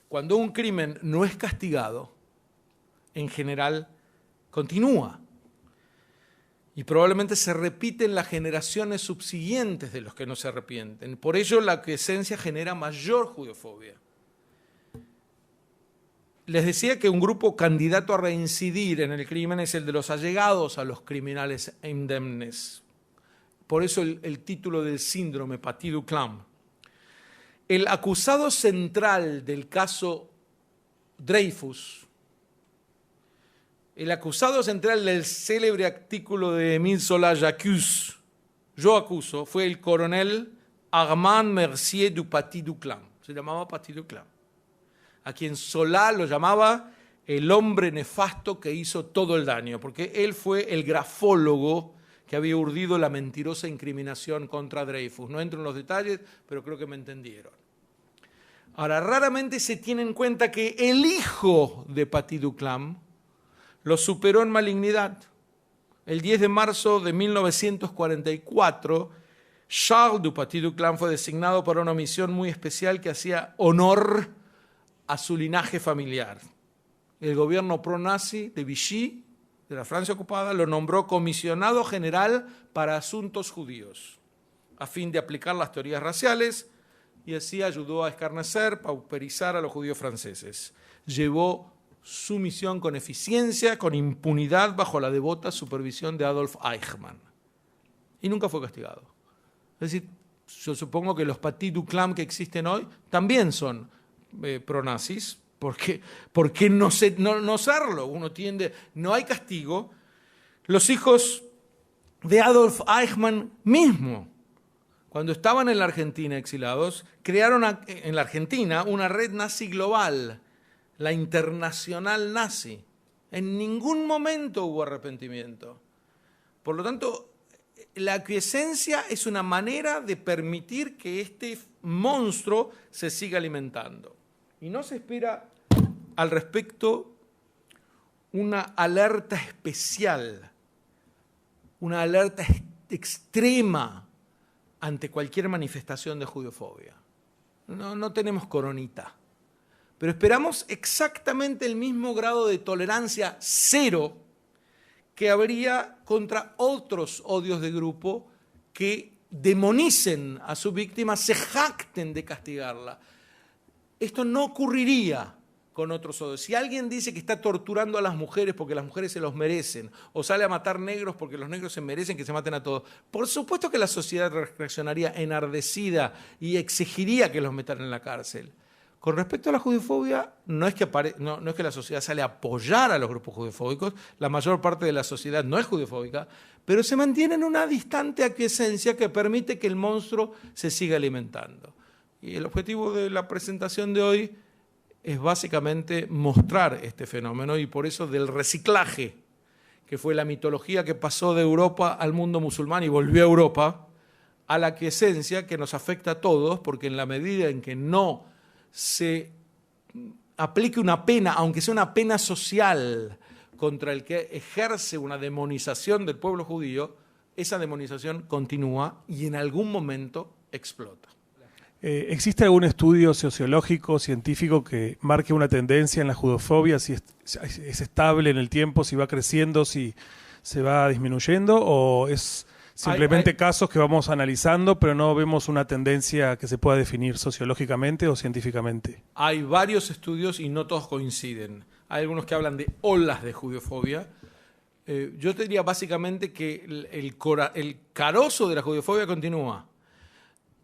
Cuando un crimen no es castigado, en general continúa y probablemente se repite en las generaciones subsiguientes de los que no se arrepienten. Por ello, la aquiescencia genera mayor judiofobia. Les decía que un grupo candidato a reincidir en el crimen es el de los allegados a los criminales indemnes. Por eso el título del síndrome Paty-Duclam. El acusado central del caso Dreyfus, el acusado central del célebre artículo de Émile Zola, Yo acuso, fue el coronel Armand Mercier du Paty-Duclam. Se llamaba Paty-Duclam. A quien Zola lo llamaba el hombre nefasto que hizo todo el daño, porque él fue el grafólogo que había urdido la mentirosa incriminación contra Dreyfus. No entro en los detalles, pero creo que me entendieron. Ahora, raramente se tiene en cuenta que el hijo de Petit-Duclam lo superó en malignidad. El 10 de marzo de 1944, Charles du Petit-Duclam fue designado para una misión muy especial que hacía honor a su linaje familiar. El gobierno pro-nazi de Vichy, de la Francia ocupada, lo nombró comisionado general para asuntos judíos, a fin de aplicar las teorías raciales, y así ayudó a escarnecer, pauperizar a los judíos franceses. Llevó su misión con eficiencia, con impunidad, bajo la devota supervisión de Adolf Eichmann. Y nunca fue castigado. Es decir, yo supongo que los Petit-Duclam que existen hoy también son pronazis. ¿Por qué no serlo? Uno tiende, no hay castigo. Los hijos de Adolf Eichmann mismo, cuando estaban en la Argentina exilados, crearon en la Argentina una red nazi global, la Internacional Nazi. En ningún momento hubo arrepentimiento. Por lo tanto, la aquiescencia es una manera de permitir que este monstruo se siga alimentando. Y no se espera al respecto una alerta especial, una alerta extrema ante cualquier manifestación de judeofobia. No tenemos coronita, pero esperamos exactamente el mismo grado de tolerancia cero que habría contra otros odios de grupo que demonicen a su víctima, se jacten de castigarla. Esto no ocurriría con otros odios. Si alguien dice que está torturando a las mujeres porque las mujeres se los merecen, o sale a matar negros porque los negros se merecen que se maten a todos, por supuesto que la sociedad reaccionaría enardecida y exigiría que los metan en la cárcel. Con respecto a la judeofobia, no es que la sociedad sale a apoyar a los grupos judeofóbicos, la mayor parte de la sociedad no es judeofóbica, pero se mantiene en una distante aquiescencia que permite que el monstruo se siga alimentando. Y el objetivo de la presentación de hoy es básicamente mostrar este fenómeno, y por eso del reciclaje, que fue la mitología que pasó de Europa al mundo musulmán y volvió a Europa, a la aquiescencia que nos afecta a todos, porque en la medida en que no se aplique una pena, aunque sea una pena social, contra el que ejerce una demonización del pueblo judío, esa demonización continúa y en algún momento explota. ¿Existe algún estudio sociológico, científico que marque una tendencia en la judofobia, si es estable en el tiempo, si va creciendo, si se va disminuyendo, o es simplemente casos que vamos analizando, pero no vemos una tendencia que se pueda definir sociológicamente o científicamente? Hay varios estudios y no todos coinciden. Hay algunos que hablan de olas de judeofobia. Yo te diría básicamente que el carozo de la judeofobia continúa,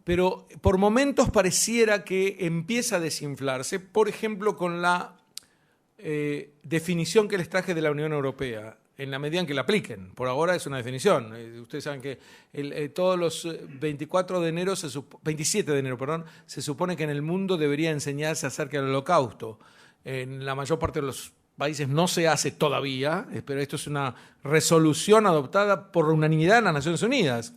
pero por momentos pareciera que empieza a desinflarse, por ejemplo, con la definición que les traje de la Unión Europea, en la medida en que la apliquen. Por ahora es una definición. Ustedes saben que todos los 27 de enero, se supone que en el mundo debería enseñarse acerca del Holocausto. En la mayor parte de los países no se hace todavía, pero esto es una resolución adoptada por unanimidad en las Naciones Unidas.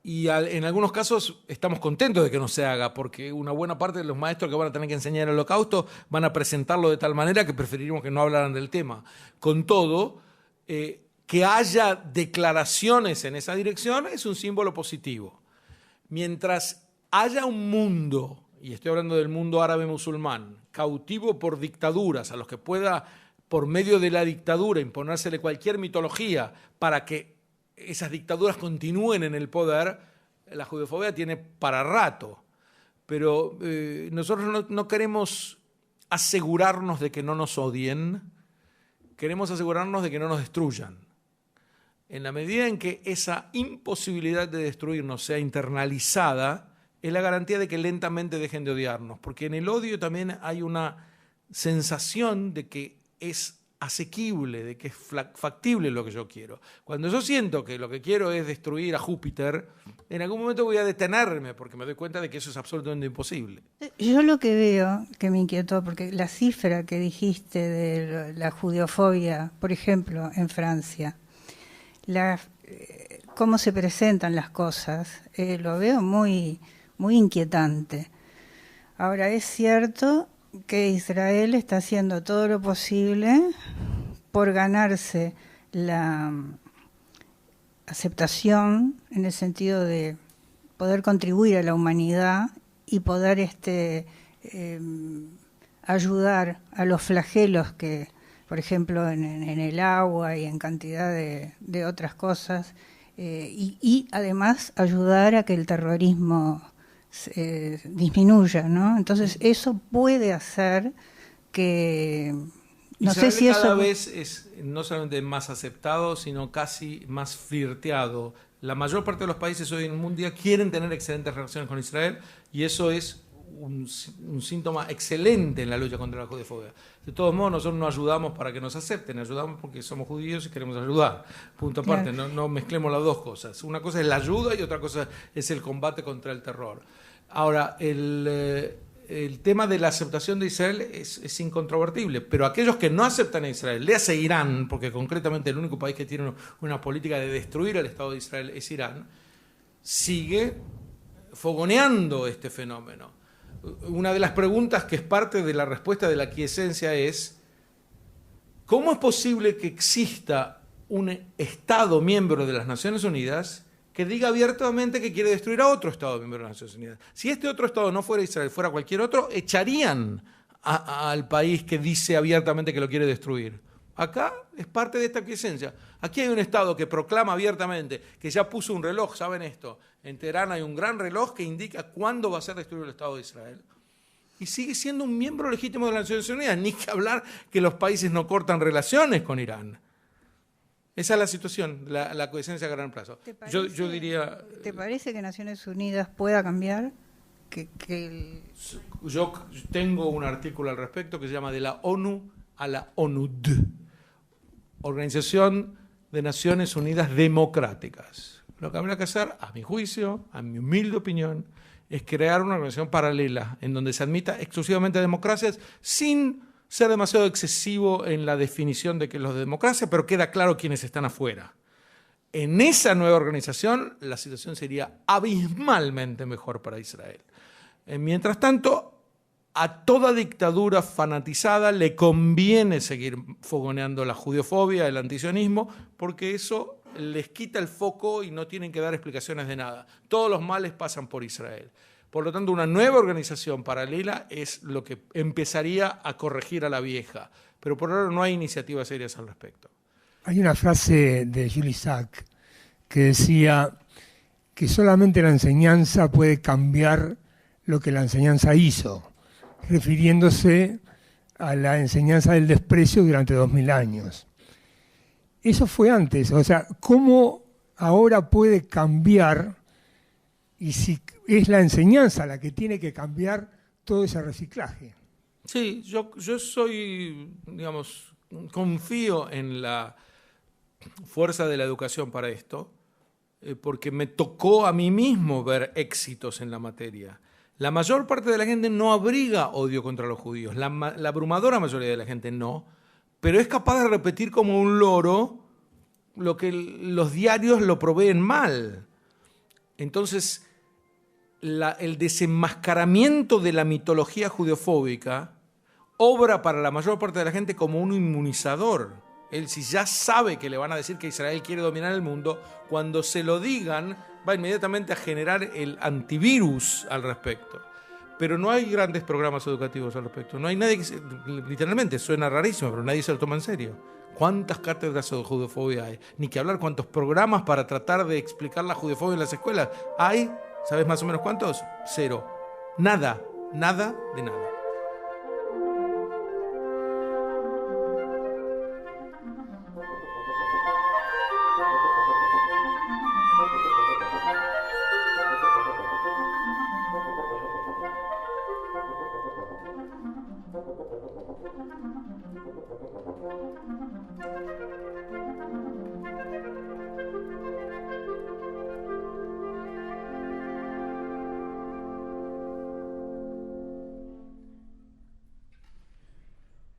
Y en algunos casos estamos contentos de que no se haga, porque una buena parte de los maestros que van a tener que enseñar el Holocausto van a presentarlo de tal manera que preferiríamos que no hablaran del tema. Con todo, que haya declaraciones en esa dirección es un símbolo positivo. Mientras haya un mundo, y estoy hablando del mundo árabe musulmán, cautivo por dictaduras, a los que pueda, por medio de la dictadura, imponérsele cualquier mitología para que esas dictaduras continúen en el poder, la judeofobia tiene para rato. Pero nosotros no queremos asegurarnos de que no nos odien, queremos asegurarnos de que no nos destruyan. En la medida en que esa imposibilidad de destruirnos sea internalizada, es la garantía de que lentamente dejen de odiarnos, porque en el odio también hay una sensación de que es asequible, de que es factible lo que yo quiero. Cuando yo siento que lo que quiero es destruir a Júpiter, en algún momento voy a detenerme porque me doy cuenta de que eso es absolutamente imposible. Yo lo que veo, que me inquietó, porque la cifra que dijiste de la judeofobia, por ejemplo, en Francia, cómo se presentan las cosas, lo veo muy, muy inquietante. Ahora, es cierto que Israel está haciendo todo lo posible por ganarse la aceptación en el sentido de poder contribuir a la humanidad y poder ayudar a los flagelos que, por ejemplo, en el agua y en cantidad de otras cosas, y además ayudar a que el terrorismo disminuya, ¿no? Entonces eso puede hacer que... No Israel sé si cada eso... vez es no solamente más aceptado, sino casi más flirteado. La mayor parte de los países hoy en el mundo quieren tener excelentes relaciones con Israel y eso es un síntoma excelente en la lucha contra la judeofobia. De todos modos, nosotros no ayudamos para que nos acepten, ayudamos porque somos judíos y queremos ayudar. Punto aparte, Claro. no mezclemos las dos cosas. Una cosa es la ayuda y otra cosa es el combate contra el terror. Ahora, el tema de la aceptación de Israel es incontrovertible, pero aquellos que no aceptan a Israel, le hace Irán, porque concretamente el único país que tiene una política de destruir el Estado de Israel es Irán, sigue fogoneando este fenómeno. Una de las preguntas que es parte de la respuesta de la aquiescencia es: ¿cómo es posible que exista un Estado miembro de las Naciones Unidas que diga abiertamente que quiere destruir a otro Estado miembro de las Naciones Unidas? Si este otro Estado no fuera Israel, fuera cualquier otro, echarían al país que dice abiertamente que lo quiere destruir. Acá es parte de esta aquiescencia. Aquí hay un Estado que proclama abiertamente que ya puso un reloj, ¿saben esto? En Teherán hay un gran reloj que indica cuándo va a ser destruido el Estado de Israel. Y sigue siendo un miembro legítimo de las Naciones Unidas. Ni que hablar que los países no cortan relaciones con Irán. Esa es la situación, la aquiescencia a gran plazo. Yo diría... ¿Te parece que Naciones Unidas pueda cambiar? Yo tengo un artículo al respecto que se llama De la ONU a la ONUD, Organización de Naciones Unidas Democráticas. Lo que habrá que hacer, a mi juicio, a mi humilde opinión, es crear una organización paralela en donde se admita exclusivamente democracias sin ser demasiado excesivo en la definición de qué es lo de democracia, pero queda claro quiénes están afuera. En esa nueva organización la situación sería abismalmente mejor para Israel. Mientras tanto, a toda dictadura fanatizada le conviene seguir fogoneando la judeofobia, el antisionismo, porque eso les quita el foco y no tienen que dar explicaciones de nada. Todos los males pasan por Israel. Por lo tanto, una nueva organización paralela es lo que empezaría a corregir a la vieja. Pero por ahora no hay iniciativas serias al respecto. Hay una frase de Jules Isaac que decía que solamente la enseñanza puede cambiar lo que la enseñanza hizo, refiriéndose a la enseñanza del desprecio durante 2000 años. Eso fue antes, o sea, ¿cómo ahora puede cambiar? Y si es la enseñanza la que tiene que cambiar todo ese reciclaje. Sí, yo soy, digamos, confío en la fuerza de la educación para esto, porque me tocó a mí mismo ver éxitos en la materia. La mayor parte de la gente no abriga odio contra los judíos, la abrumadora mayoría de la gente no, pero es capaz de repetir como un loro lo que los diarios lo proveen mal. Entonces, el desenmascaramiento de la mitología judeofóbica obra para la mayor parte de la gente como un inmunizador. Él, si ya sabe que le van a decir que Israel quiere dominar el mundo, cuando se lo digan, va inmediatamente a generar el antivirus al respecto. Pero no hay grandes programas educativos al respecto. No hay nadie que literalmente, suena rarísimo, pero nadie se lo toma en serio. ¿Cuántas cátedras de judefobia hay? Ni que hablar cuántos programas para tratar de explicar la judefobia en las escuelas. ¿Hay? ¿Sabes más o menos cuántos? 0. Nada de nada.